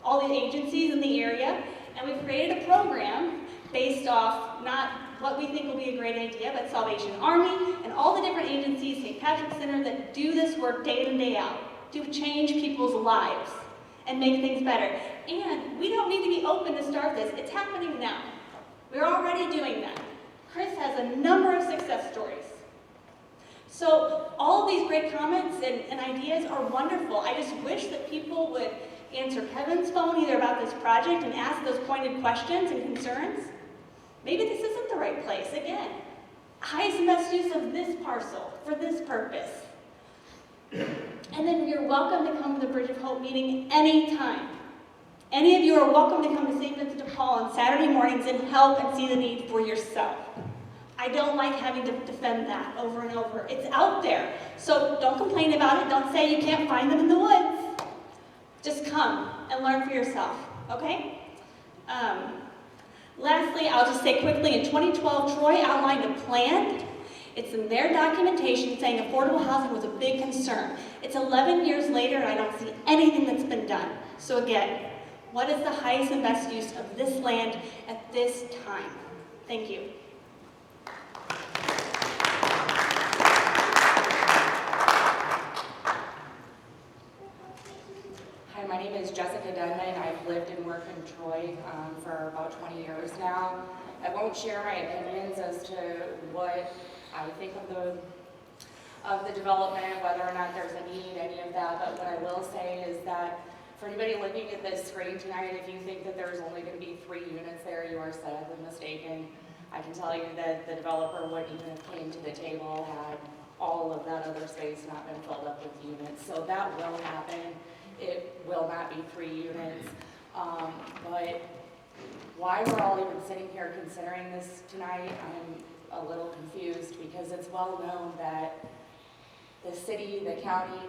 all the agencies in the area, and we've created a program based off not what we think will be a great idea, but Salvation Army and all the different agencies, St. Patrick's Center, that do this work day in and day out to change people's lives and make things better. And we don't need to be open to start this. It's happening now. We're already doing that. Chris has a number of success stories. So all of these great comments and ideas are wonderful. I just wish that people would answer Kevin's phone either about this project and ask those pointed questions and concerns. Maybe this isn't the right place. Again, highest and best use of this parcel for this purpose. And then you're welcome to come to the Bridge of Hope meeting anytime. Any of you are welcome to come to St. Vincent de Paul on Saturday mornings and help and see the need for yourself. I don't like having to defend that over and over. It's out there. So don't complain about it. Don't say you can't find them in the woods. Just come and learn for yourself, okay? Lastly, I'll just say quickly, in 2012, Troy outlined a plan. It's in their documentation saying affordable housing was a big concern. It's 11 years later and I don't see anything that's been done. So again, what is the highest and best use of this land at this time? Thank you. Hi, my name is Jessica Denman. I've lived and worked in Troy for about 20 years now. I won't share my opinions as to what I think of of the development, whether or not there's a need, any of that, but what I will say is that for anybody looking at this screen tonight, if you think that there's only going to be 3 units there, you are sadly mistaken. I can tell you that the developer wouldn't even have came to the table had all of that other space not been filled up with units. So that will happen. It will not be 3 units. But why we're all even sitting here considering this tonight, I'm a little confused, because it's well known that the city, the county,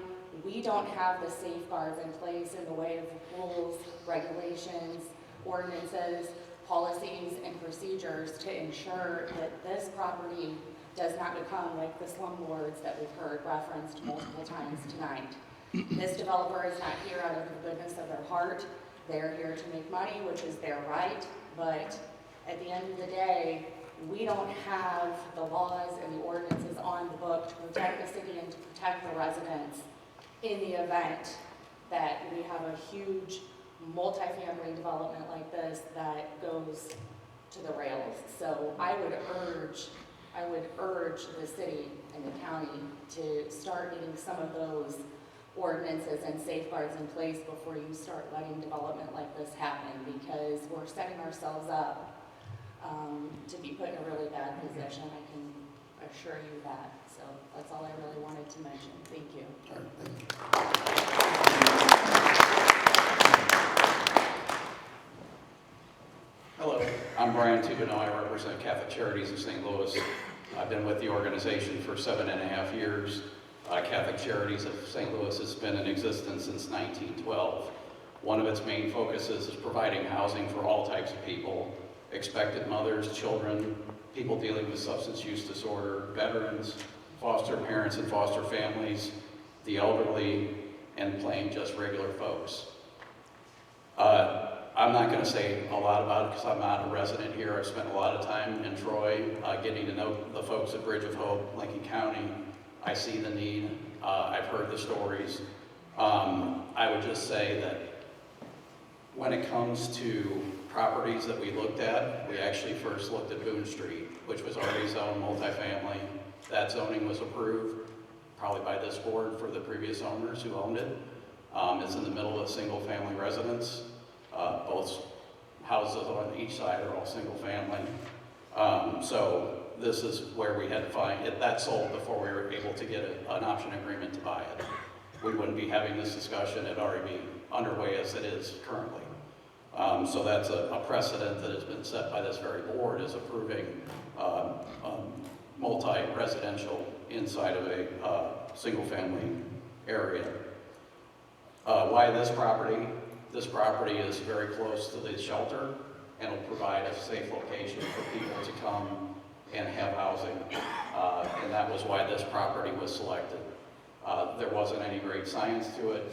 we don't have the safeguards in place in the way of rules, regulations, ordinances, policies, and procedures to ensure that this property does not become like the slumlords that we've heard referenced multiple times tonight. This developer is not here out of the goodness of their heart. They're here to make money, which is their right, but at the end of the day, we don't have the laws and the ordinances on the book to protect the city and to protect the residents in the event that we have a huge multifamily development like this that goes to the rails. So I would urge the city and the county to start getting some of those ordinances and safeguards in place before you start letting development like this happen, because we're setting ourselves up to be put in a really bad position. I can assure you that. So that's all I really wanted to mention. Thank you. All right, thank you. Hello, I'm Brian Tubino. I represent Catholic Charities of St. Louis. I've been with the organization for 7.5 years. Catholic Charities of St. Louis has been in existence since 1912. One of its main focuses is providing housing for all types of people: expectant mothers, children, people dealing with substance use disorder, veterans, foster parents and foster families, the elderly, and plain just regular folks. I'm not going to say a lot about it because I'm not a resident here. I've spent a lot of time in Troy getting to know the folks at Bridge of Hope, Lincoln County. I see the need. I've heard the stories. I would just say that when it comes to properties that we looked at, we actually first looked at Boone Street, which was already zoned multifamily. That zoning was approved probably by this board for the previous owners who owned it. It's in the middle of single-family residence. Both houses on each side are all single-family. So this is where we had to find it. That sold before we were able to get an option agreement to buy it. We wouldn't be having this discussion. It'd already be underway as it is currently. So that's a precedent that has been set by this very board, is approving multi-residential inside of a single-family area. Why this property? This property is very close to the shelter and will provide a safe location for people to come and have housing. And that was why this property was selected. There wasn't any great science to it,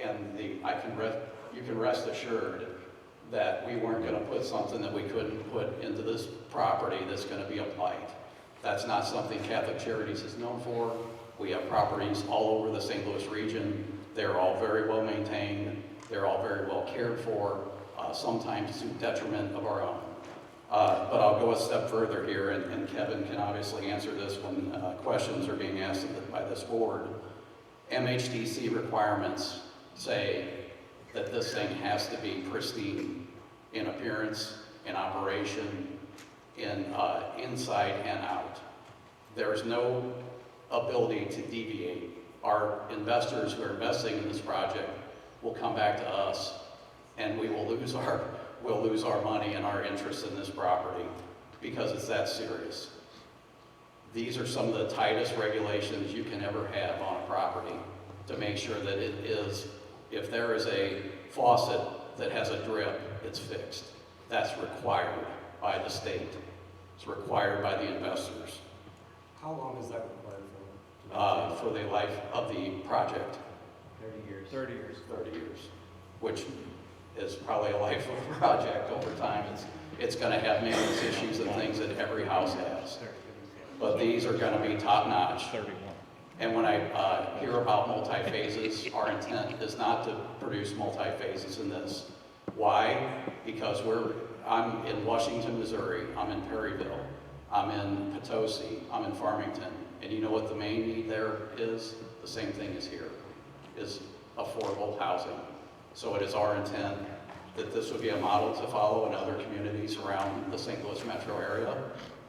and you can rest assured that we weren't going to put something that we couldn't put into this property that's going to be a blight. That's not something Catholic Charities is known for. We have properties all over the St. Louis region. They're all very well maintained. They're all very well cared for, sometimes to detriment of our own. But I'll go a step further here, and Kevin can obviously answer this when questions are being asked by this board. MHDC requirements say that this thing has to be pristine in appearance, in operation, in inside and out. There's no ability to deviate. Our investors who are investing in this project will come back to us, and we'll lose our money and our interest in this property because it's that serious. These are some of the tightest regulations you can ever have on a property to make sure that it is, if there is a faucet that has a drip, it's fixed. That's required by the state. It's required by the investors. How long is that required for? For the life of the project. 30 years. 30 years. 30 years, which is probably a life of a project over time. It's going to have maintenance issues and things that every house has. But these are going to be top-notch. And when I hear about multi-phases, our intent is not to produce multi-phases in this. Why? Because I'm in Washington, Missouri. I'm in Perryville. I'm in Potosi, I'm in Farmington, and you know what the main need there is? The same thing as here, is affordable housing. So it is our intent that this would be a model to follow in other communities around the St. Louis metro area,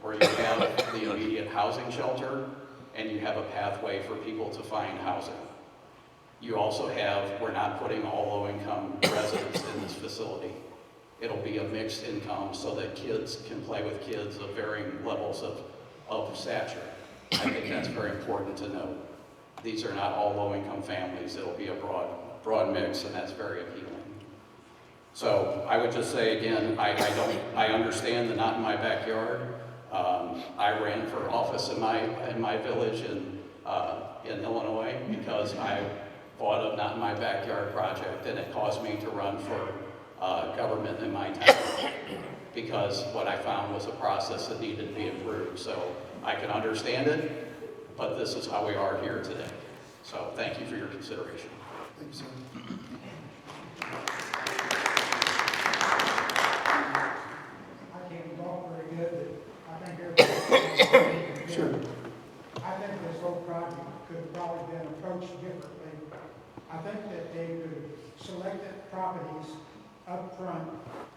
where you have the immediate housing shelter and you have a pathway for people to find housing. You also have, we're not putting all low-income residents in this facility. It'll be a mixed income so that kids can play with kids of varying levels of stature. I think that's very important to note. These are not all low-income families. It'll be a broad mix, and that's very appealing. So I would just say again, I understand the not in my backyard. I ran for office in my village in Illinois because I fought a not in my backyard project, and it caused me to run for government in my town because what I found was a process that needed to be improved. So I can understand it, but this is how we are here today. So thank you for your consideration. Thank you, sir. I can't talk very good, but I think everybody. Sure. I think this whole project could have probably been approached differently. I think that they could select properties up front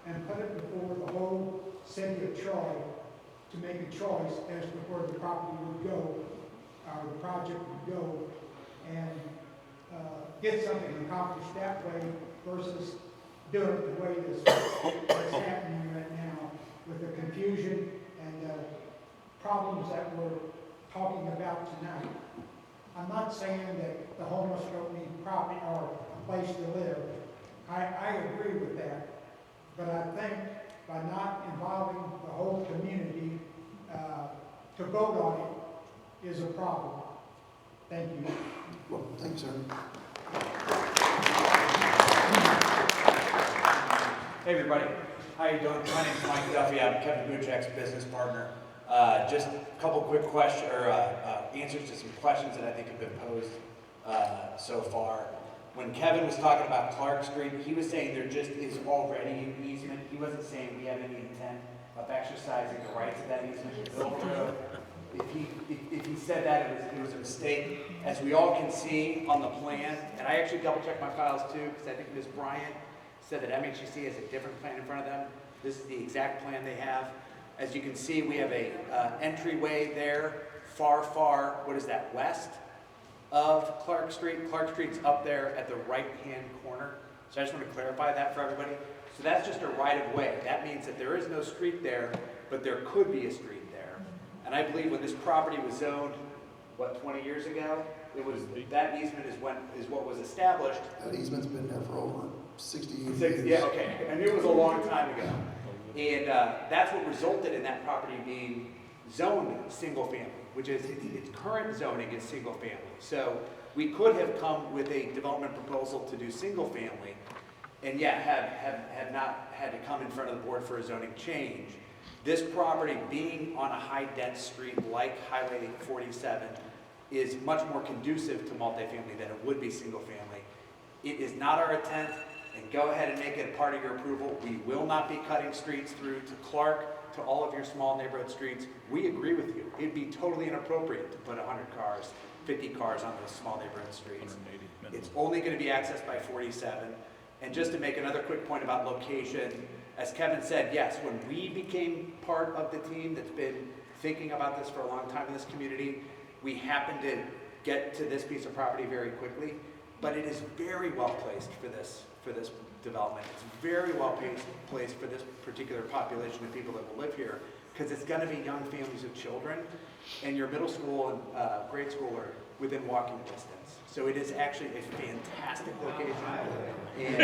and put it before the whole city of Troy to make a choice as to where the property would go, or the project would go, and get something accomplished that way versus doing it the way that's happening right now with the confusion and problems that we're talking about tonight. I'm not saying that the homeless don't need property or a place to live. I agree with that, but I think by not involving the whole community to vote on it is a problem. Thank you. Well, thanks, sir. Hey everybody, how you doing? My name's Mike Duffy. I'm Kevin Buchek's business partner. Just a couple quick questions or answers to some questions that I think have been posed so far. When Kevin was talking about Clark Street, he was saying there just is already an easement. He wasn't saying we have any intent of exercising the rights of that easement to build the road. If he said that, it was a mistake. As we all can see on the plan, and I actually double-checked my files too, because I think Ms. Bryant said that MHCC has a different plan in front of them. This is the exact plan they have. As you can see, we have a entryway there, far, what is that, west of Clark Street. Clark Street's up there at the right-hand corner. So I just want to clarify that for everybody. So that's just a right-of-way. That means that there is no street there, but there could be a street there. And I believe when this property was zoned, what, 20 years ago, it was that easement is what was established. That easement's been there for over 60 years. Yeah, okay. I knew it was a long time ago. And that's what resulted in that property being zoned single family, which is its current zoning is single family. So we could have come with a development proposal to do single family and yet have not had to come in front of the board for a zoning change. This property being on a high dense street like Highway 47 is much more conducive to multifamily than it would be single family. It is not our intent, and go ahead and make it a part of your approval. We will not be cutting streets through to Clark, to all of your small neighborhood streets. We agree with you. It'd be totally inappropriate to put 100 cars, 50 cars on those small neighborhood streets. It's only going to be accessed by 47. And just to make another quick point about location, as Kevin said, yes, when we became part of the team that's been thinking about this for a long time in this community, we happened to get to this piece of property very quickly, but it is very well placed for this development. It's very well placed for this particular population of people that will live here, because it's going to be young families of children, and your middle school and grade school are within walking distance. So it is actually a fantastic location. And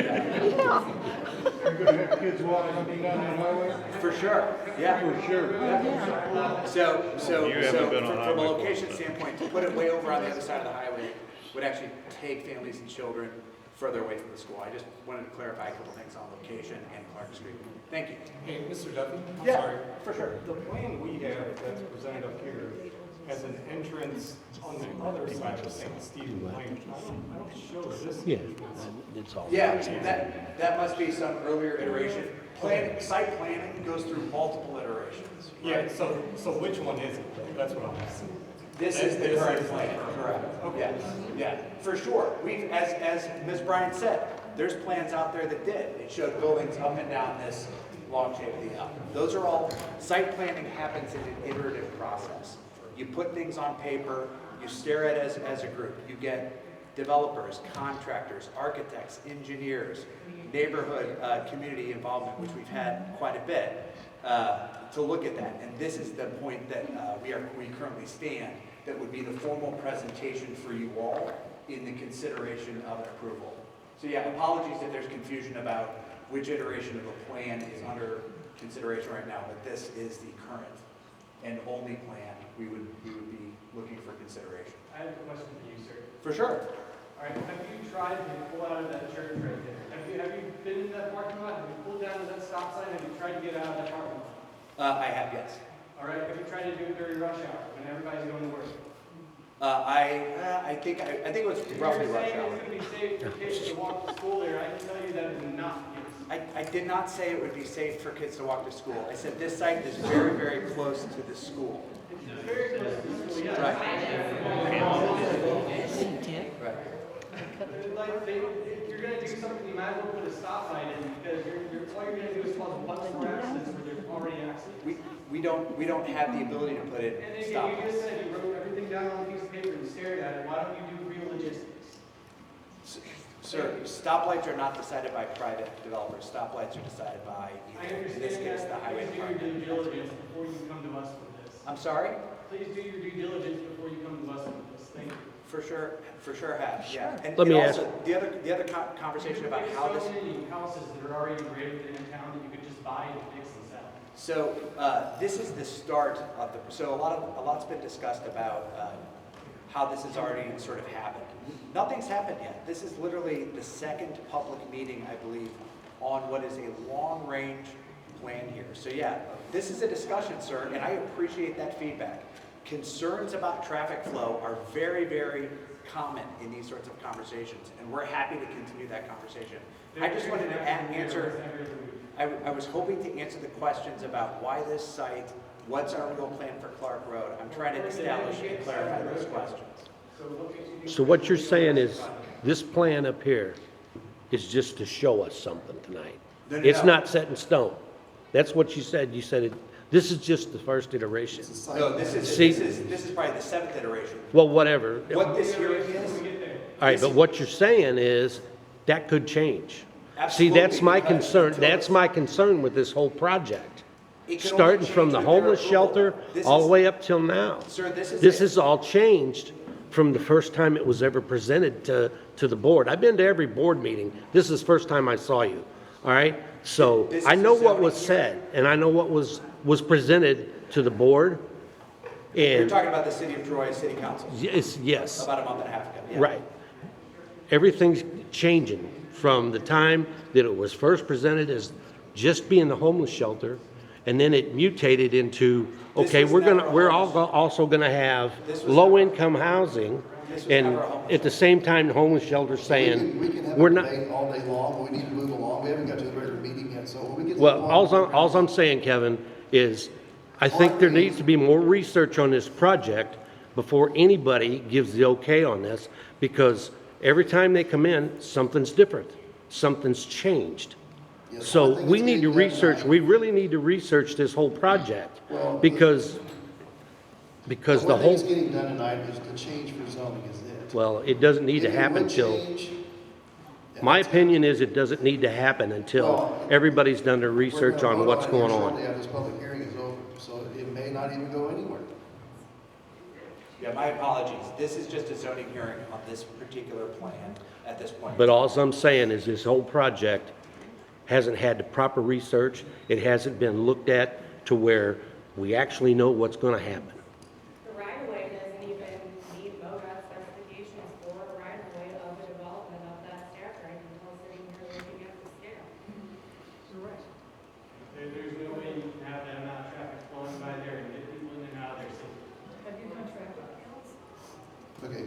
kids walking up and down the highway? for sure, yeah. For sure. Yeah. So from a location standpoint, to put it way over on the other side of the highway would actually take families and children further away from the school. I just wanted to clarify a couple things on location and Clark Street. Thank you. Hey, Mr. Duffy? I'm Yeah, sorry. for sure. The plan we have that's presented up here has an entrance on the other side of St. Stephen Lane. I don't show this. Yeah, it's all. Yeah, that must be some earlier iteration. Site planning goes through multiple iterations. iterations. Yeah, so which one is it? That's what I'm asking. This is the current plan, correct? Okay. Yeah, for sure. We've, as Ms. Bryant said, there's plans out there that did. It showed buildings up and down this long shape of the L. Those are all, site planning happens in an iterative process. You put things on paper, you stare at it as a group. You get developers, contractors, architects, engineers, neighborhood community involvement, which we've had quite a bit, to look at that. And this is the point that we currently stand, that would be the formal presentation for you all in the consideration of an approval. So yeah, apologies if there's confusion about which iteration of a plan is under consideration right now, but this is the current and only plan we would be looking for consideration. I have a question for you, sir. For sure. All right, have you tried to pull out of that church right there? Have you been in that parking lot? Have you pulled down to that stop sign? Have you tried to get out of that parking lot? I have, yes. All right, have you tried to do it during rush hour when everybody's going to work? I think it was roughly rush hour. If you're saying it's going to be safe for kids to walk to school there, I can tell you that is not the case. I did not say it would be safe for kids to walk to school. I said this site is very, very close to the school. It's very close to the school, yes. Right. Like, if you're going to do something, you might as well put a stop sign in, because all you're going to do is cause much more accidents where there's already accidents. We don't have the ability to put it And stop. again, you just said you wrote everything down on a piece of paper and stared at it. Why don't you do real logistics? Sir, stoplights are not decided by private developers. Stoplights are decided by, in this case, the highway Please do your department. due diligence before you come to us with this. I'm sorry? Please do your due diligence before you come to us with this. Thank you. For sure have, yeah. And Let me also, the other conversation about how this. So many houses that are already great within a town that you could just buy and fix and sell. So this is the start of the. So a lot's been discussed about how this has already sort of happened. Nothing's happened yet. This is literally the second public meeting, I believe, on what is a long-range plan here. So yeah, this is a discussion, sir, and I appreciate that feedback. Concerns about traffic flow are very, very common in these sorts of conversations, and we're happy to continue that conversation. I just wanted to answer, I was hoping to answer the questions about why this site, what's our real plan for Clark Road. I'm trying to establish and clarify those questions. So what you're saying is, this plan up here is just to show us something tonight. No. It's not set in stone. That's what you said. You said this is just the first iteration. No, this is probably the 7th iteration. Well, whatever. What this hearing is, All right, but what you're saying is that could change. Absolutely, See, that's my because concern. until That's it's- my concern with this whole project. It can only Starting from change the with their homeless approval. shelter This all the is- way up till now. Sir, this is This it. is all changed from the first time it was ever presented to the board. I've been to every board meeting. This is the first time I saw you, all right? So This I is know a what was zoning said, and I know what was presented to the board. You're And talking about the City of Troy City Council. yes, About a month and a half ago. Yeah. right. Everything's changing from the time that it was first presented as just being the homeless shelter, and then it mutated into, This okay, was we're never gonna, a we're homeless- also gonna have This was low-income housing, This was and never a homeless at the same time, the homeless shelter We saying, can have we're a not, debate all day long, but we need to move along. We haven't got to the regular meeting yet, so when we get to the well, point- alls I'm saying, Kevin, is I think there needs to be more research on this project before anybody gives the okay on this, because every time they come in, something's different, something's changed. Yes, So I think we it's need to getting done research, now. we really need to research this whole project, Well, because the One thing whole, that's getting done tonight is the change for zoning is it. well, it doesn't need to If it happen would till, change- my opinion is it doesn't need to happen until Well, everybody's done their We're research gonna on vote what's it going here on. shortly after this public hearing is over, so it may not even go anywhere. Yeah, my apologies. This is just a zoning hearing on this particular plan at this point. But all I'm saying is this whole project hasn't had the proper research. It hasn't been looked at to where we actually know what's going to happen. The right-of-way doesn't even meet MoDOT specifications for a right-of-way of the development of that stair track until sitting here looking at the scale. There's no way you can have that amount of traffic flowing by there and get people in and out of there safely. Have you done traffic counts? Okay.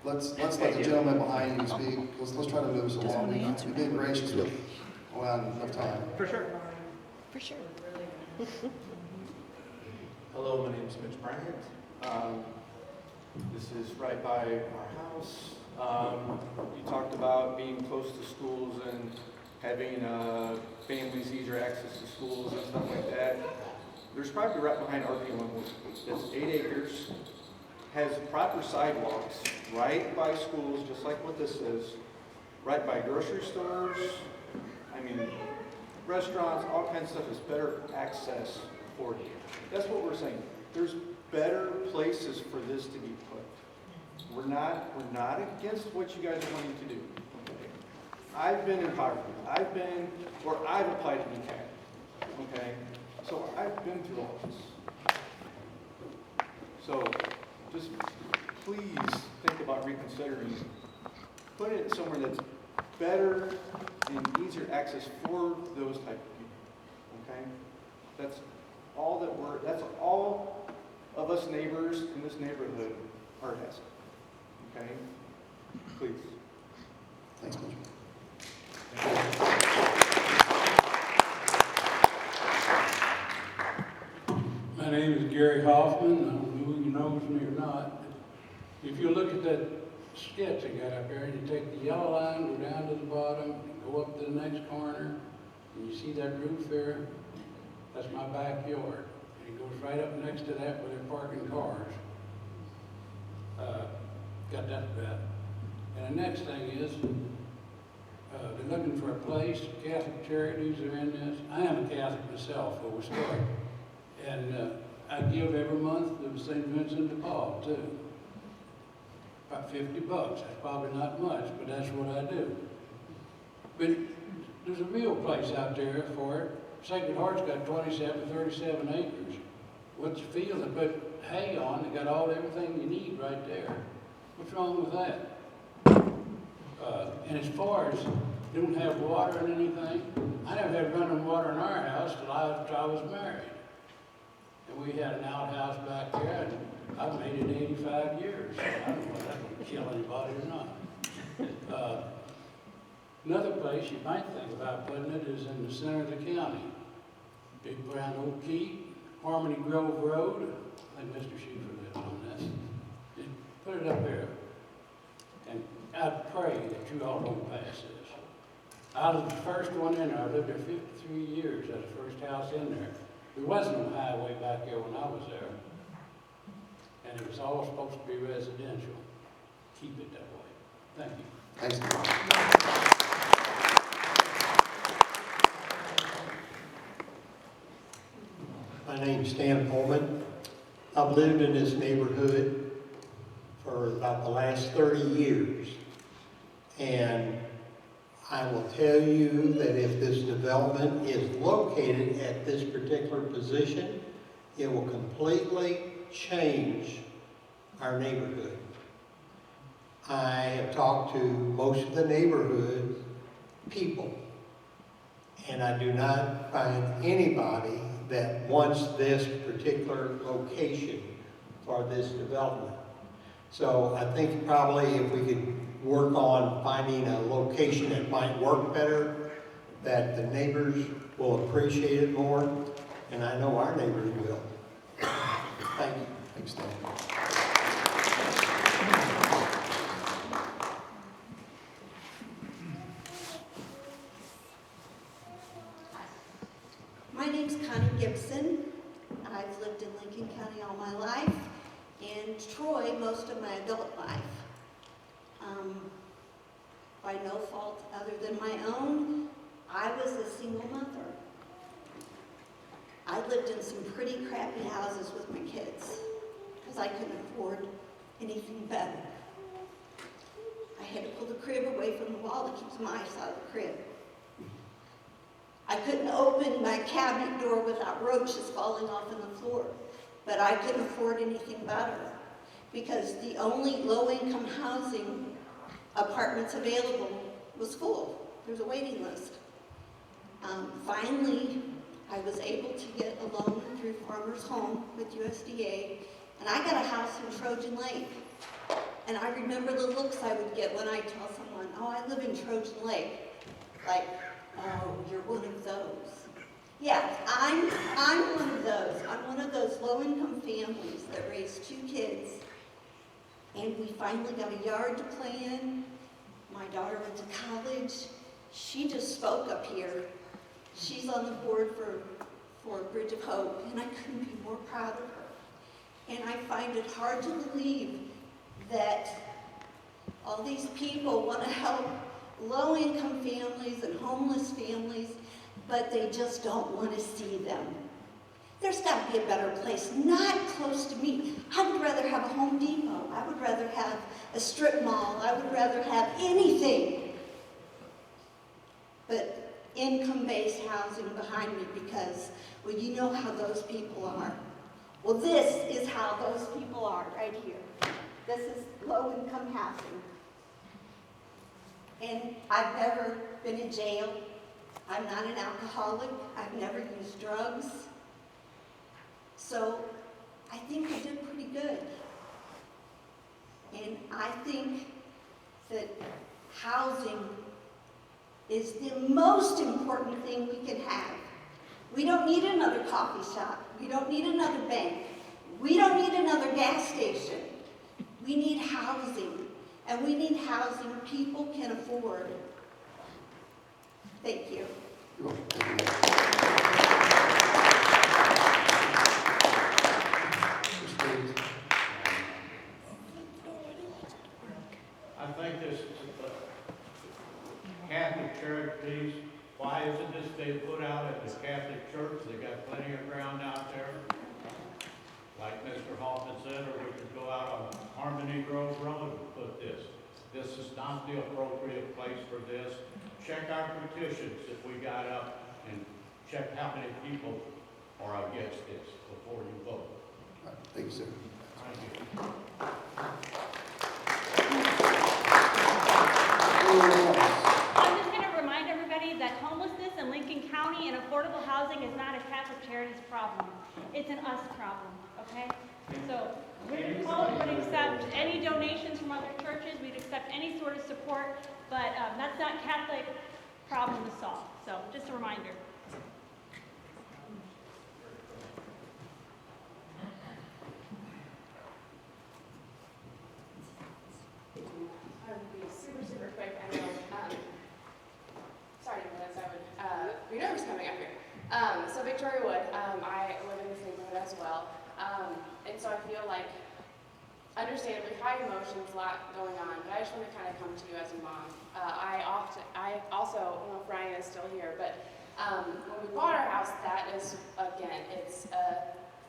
Let's let the gentleman behind you speak. Let's try to move this along. We've been gracious with, well, enough time. For sure. For sure. Hello, my name is Mitch Bryant. This is right by our house. You talked about being close to schools and having families easier access to schools and stuff like that. There's property right behind RP1 that's 8 acres, has proper sidewalks right by schools, just like what this is, right by grocery stores, I mean, restaurants, all kinds of stuff is better access for you. That's what we're saying. There's better places for this to be put. We're not against what you guys are wanting to do. Okay? I've been in poverty. I've applied to be CAD. Okay? So I've been through all this. So just please think about reconsidering. Put it somewhere that's better and easier access for those type of people. Okay? That's all of us neighbors in this neighborhood are asking. Okay? Please. Thanks, Mitch. My name is Gary Hoffman. I don't know who knows me or not. If you look at that sketch I got up there, and you take the yellow line, go down to the bottom, and go up to the next corner, and you see that roof there, that's my backyard. And it goes right up next to that where they're parking cars. Got that about. And the next thing is, they're looking for a place. Catholic Charities are in this. I am a Catholic myself, for a start. And I give every month to St. Vincent de Paul, too. About $50. That's probably not much, but that's what I do. But there's a real place out there for it. Sacred Heart's got 37 acres. What's the field? They put hay on. They got everything you need right there. What's wrong with that? And as far as they don't have water and anything, I never had running water in our house till I was married. And we had an outhouse back there, and I've made it 85 years. So I don't know if that's going to kill anybody or not. Another place you might think about putting it is in the center of the county. Big Brown Oak Keep, Harmony Grove Road. I think Mr. Schieffer lives on that. Just put it up there. And I pray that you all don't pass this. I was the first one in there. I lived there 53 years. That's the first house in there. There wasn't no highway back there when I was there. And it was all supposed to be residential. Keep it that way. Thank you. Thanks. My name's Stan Pullman. I've lived in this neighborhood for about the last 30 years. And I will tell you that if this development is located at this particular position, it will completely change our neighborhood. I have talked to most of the neighborhood people, and I do not find anybody that wants this particular location for this development. So I think probably if we could work on finding a location that might work better, that the neighbors will appreciate it more, and I know our neighbors will. Thank you. Thanks, Dan. My name's Connie Gibson. I've lived in Lincoln County all my life, and Troy most of my adult life. By no fault other than my own, I was a single mother. I lived in some pretty crappy houses with my kids because I couldn't afford anything better. I had to pull the crib away from the wall to keep some ice out of the crib. I couldn't open my cabinet door without roaches falling off on the floor, but I couldn't afford anything better because the only low-income housing apartments available was full. There's a waiting list. Finally, I was able to get a loan through Farmers Home with USDA, and I got a house in Trojan Lake. And I remember the looks I would get when I tell someone, oh, I live in Trojan Lake. Like, oh, you're one of those. Yes, I'm one of those. I'm one of those low-income families that raise 2 kids, and we finally got a yard to play in. My daughter went to college. She just spoke up here. She's on the board for Bridge of Hope, and I couldn't be more proud of her. And I find it hard to believe that all these people want to help low-income families and homeless families, but they just don't want to see them. There's got to be a better place, not close to me. I would rather have a Home Depot. I would rather have a strip mall. I would rather have anything but income-based housing behind me because, well, you know how those people are. Well, this is how those people are right here. This is low-income housing. And I've never been in jail. I'm not an alcoholic. I've never used drugs. So I think I did pretty good. And I think that housing is the most important thing we can have. We don't need another coffee shop. We don't need another bank. We don't need another gas station. We need housing. And we need housing people can afford. Thank you. You're welcome. I think this is a Catholic church piece. Why isn't this being put out at the Catholic church? They got plenty of ground out there. Like Mr. Hoffman said, or we could go out on Harmony Grove Road and put this. This is not the appropriate place for this. Check our petitions that we got up and check how many people are against this before you vote. All right, thank you, sir. Thank you. I'm just going to remind everybody that homelessness in Lincoln County and affordable housing is not a Catholic Charities problem. It's an us problem, okay? So we would accept any donations from other churches. We'd accept any sort of support, but that's not Catholic problem to solve. So just a reminder. I'll be super quick. I know, sorry, Dennis, I would be nervous coming up here. So Victoria Wood, I live in this neighborhood as well. And so I feel like, understandably, high emotions, a lot going on, but I just want to kind of come to you as a mom. I also, I don't know if Brian is still here, but when we bought our house, that is, again, it's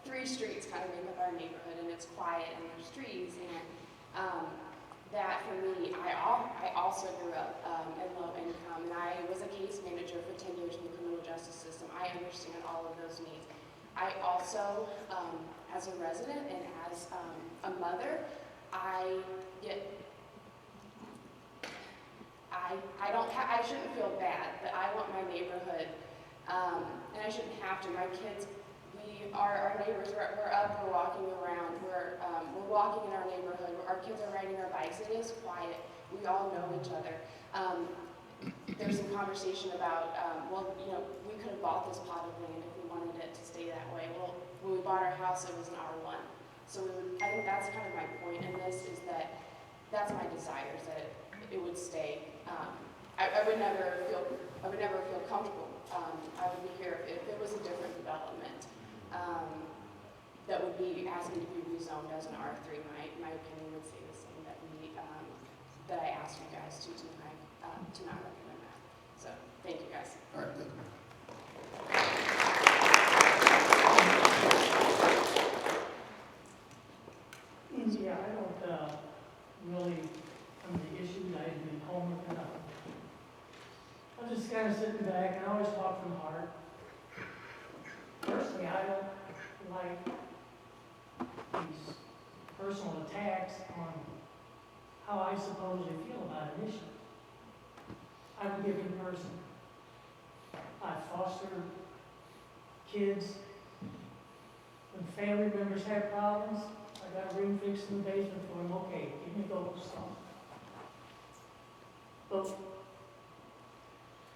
3 streets kind of make up our neighborhood, and it's quiet, and there's trees, and that for me, I also grew up in low income, and I was a case manager for 10 years in the criminal justice system. I understand all of those needs. I also, as a resident and as a mother, I shouldn't feel bad, but I want my neighborhood, and I shouldn't have to. My kids, our neighbors, we're up, we're walking around, we're walking in our neighborhood, our kids are riding our bikes, it is quiet, we all know each other. There's some conversation about, well, you know, we could have bought this plot of land if we wanted it to stay that way. Well, when we bought our house, it was an R1. So I think that's kind of my point in this, is that that's my desire, is that it would stay. I would never feel comfortable. I would be here if it was a different development that would be asking to be rezoned as an R3. My opinion would say the same, that I asked you guys to tonight, to not recommend that. So thank you guys. All right, thank you. Yeah, I don't really, the issue that I've been home with enough. I'm just kind of sitting back, and I always talk from the heart. Personally, I don't like these personal attacks on how I suppose you feel about an issue. I'm a giving person. I foster kids. When family members have problems, I got a room fixed in the basement for them. Okay, give me those songs. But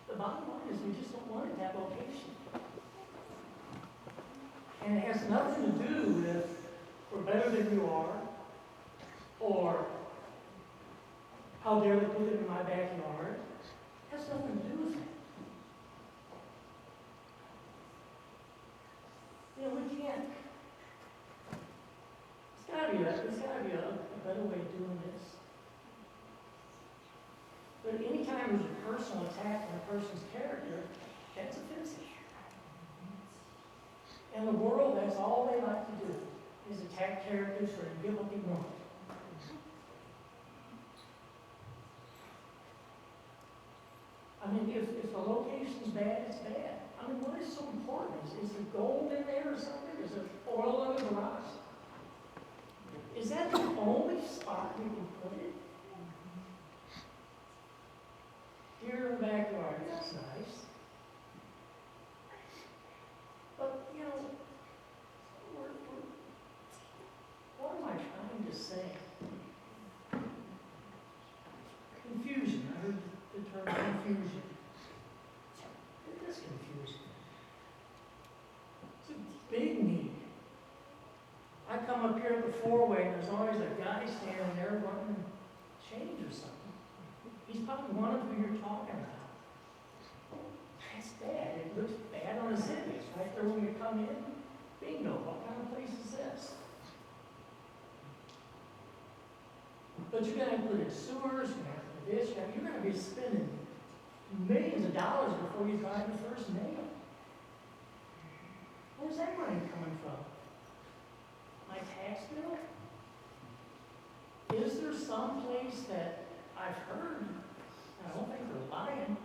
the bottom line is we just don't want it, that location. And it has nothing to do with we're better than you are, or how dare they put it in my backyard. It has nothing to do with that. You know, we can't, there's gotta be a better way of doing this. But anytime there's a personal attack on a person's character, that's offensive. In the world, that's all they like to do, is attack characters or get what they want. I mean, if the location's bad, it's bad. I mean, what is so important? Is there gold in there or something? Is there oil under the rocks? Is that the only spot we can put it? Here in the backyard, that's nice. But, you know, what am I trying to say? Confusion. I heard the term confusion. It is confusing. It's a big need. I come up here at the four-way and there's always a guy standing there wanting change or something. He's probably one of who you're talking about. That's bad. It looks bad on the city. It's right there when you come in. Bingo. What kind of place is this? But you're going to put in sewers, you're going to have to put this, you're going to be spending millions of dollars before you drive the first nail. Where's that money coming from? My tax bill? Is there some place that I've heard, and I don't think they're lying,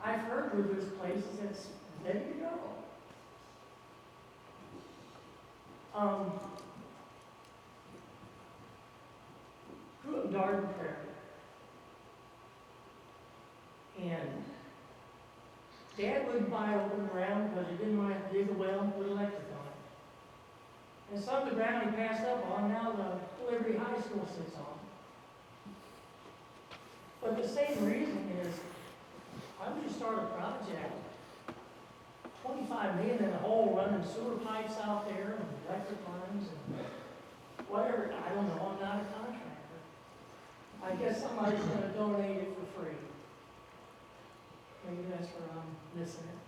I've heard where there's places that's ready to go. Grew up in Darden Prairie. And Dad wouldn't buy open ground because he didn't want to dig a well and put electric on it. And some of the ground he passed up on, now the Liberty High School sits on. But the same reason is, why would you start a project, $25 million in a hole, running sewer pipes out there and electric lines and whatever? I don't know, I'm not a contractor. I guess somebody's going to donate it for free. Maybe that's where I'm missing it.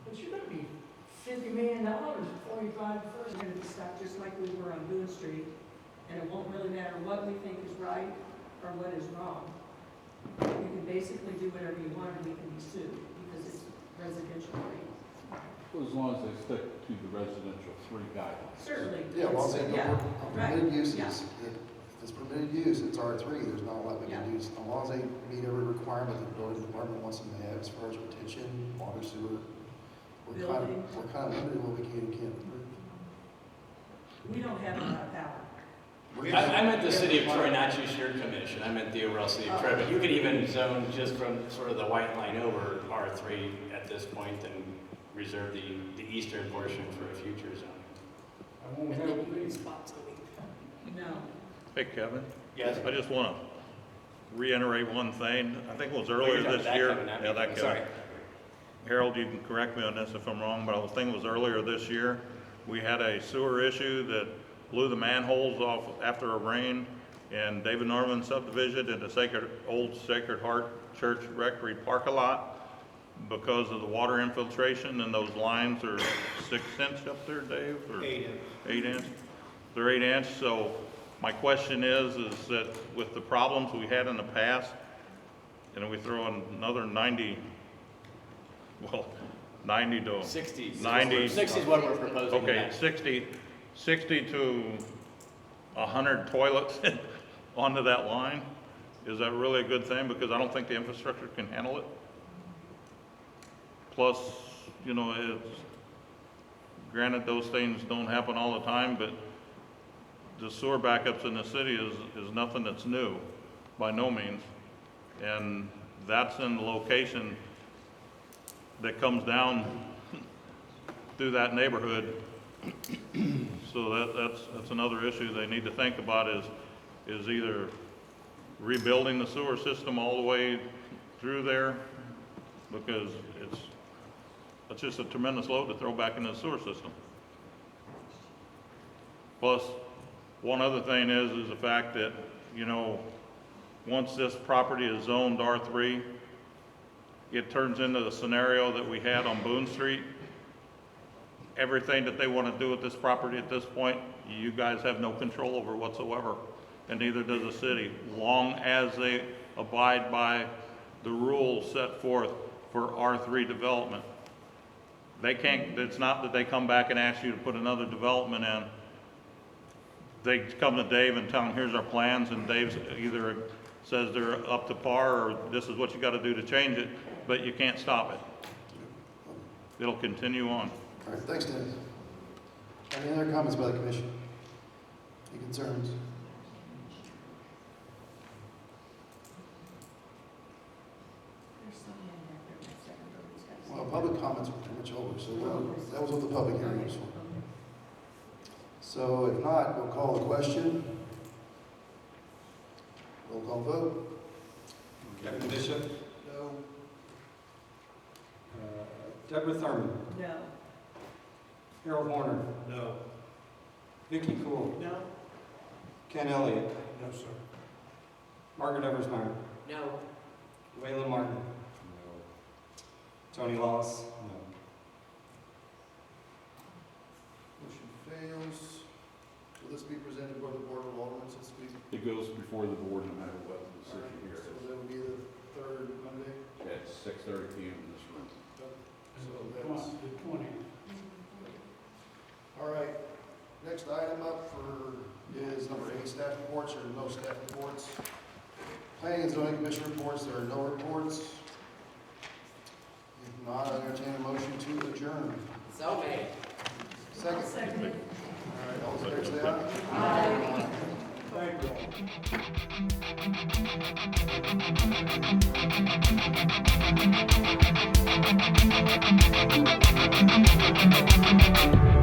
But you're going to be $50 million before you drive the first. We're going to be stuck just like we were on Boone Street, and it won't really matter what we think is right or what is wrong. You can basically do whatever you want and we can be sued because it's residential free. Well, as long as they stick to the residential 3 guidelines. Certainly. Yeah, well, I'm saying, Yeah, permitted right. uses, Yeah. if it's permitted use, it's R3, there's not a lot we can do. As long as they meet every requirement that the building department wants them to have as far as retention, water, sewer, we're kind of limited what we can and can't approve. We don't have a lot of power. I meant the city of Troy, not just your commission. I meant the overall city of Troy. But you could even zone just from sort of the white line over R3 at this point and reserve the eastern portion for a future zone. I won't have these. No. Hey, Kevin? Yes? I just want to reiterate one thing. I think it was you're earlier talking this that year. Kevin, not me. Yeah, that Sorry. Kevin. Harold, you can correct me on this if I'm wrong, but I was thinking it was earlier this year. We had a sewer issue that blew the manholes off after a rain in David Norman subdivision in the old Sacred Heart Church Rectory parking lot because of the water infiltration, and those lines are 6 inch up there, Dave? Or 8 inch. 8 inch? They're 8 inch, so my question is that with the problems we had in the past, and we throw in another 90 to 60. 90. 60 is what we're proposing. Okay, next. 60 to 100 toilets onto that line. Is that really a good thing? Because I don't think the infrastructure can handle it. Plus, you know, granted those things don't happen all the time, but the sewer backups in the city is nothing that's new, by no means. And that's in the location that comes down through that neighborhood. So that's another issue they need to think about is either rebuilding the sewer system all the way through there, because it's just a tremendous load to throw back into the sewer system. Plus, one other thing is the fact that, you know, once this property is zoned R3, it turns into the scenario that we had on Boone Street. Everything that they want to do with this property at this point, you guys have no control over whatsoever, and neither does the city, long as they abide by the rules set forth for R3 development. They can't, it's not that they come back and ask you to put another development in. They come to Dave and tell him, here's our plans, and Dave either says they're up to par, or this is what you got to do to change it, but you can't stop it. It'll continue on. All right, thanks, Dennis. Any other comments by the commission? Any concerns? Well, public comments were pretty much over, so that was what the public hearing was for. So if not, we'll call the question. Roll call vote. Kevin Bishop? No. Deborah Thurman? No. Harold Warner? No. Vicky Cool? No. Ken Elliott? No, sir. Margaret Eversmeyer? No. Waylon Martin? Tony Laws? Motion fails. Will this be presented before the Board of Aldermen this week? It goes before the board no matter what the All right, decision here so is. that will be the third Monday? At 6:30 p.m. in this room. So that's, The 20th. all right. Next item up is number 8, staff reports. There are no staff reports. Planning and zoning commission reports, there are no reports. If not, I entertain a motion to adjourn. So made. Second. Second. All right, all those in favor say aye. Aye. Thank you.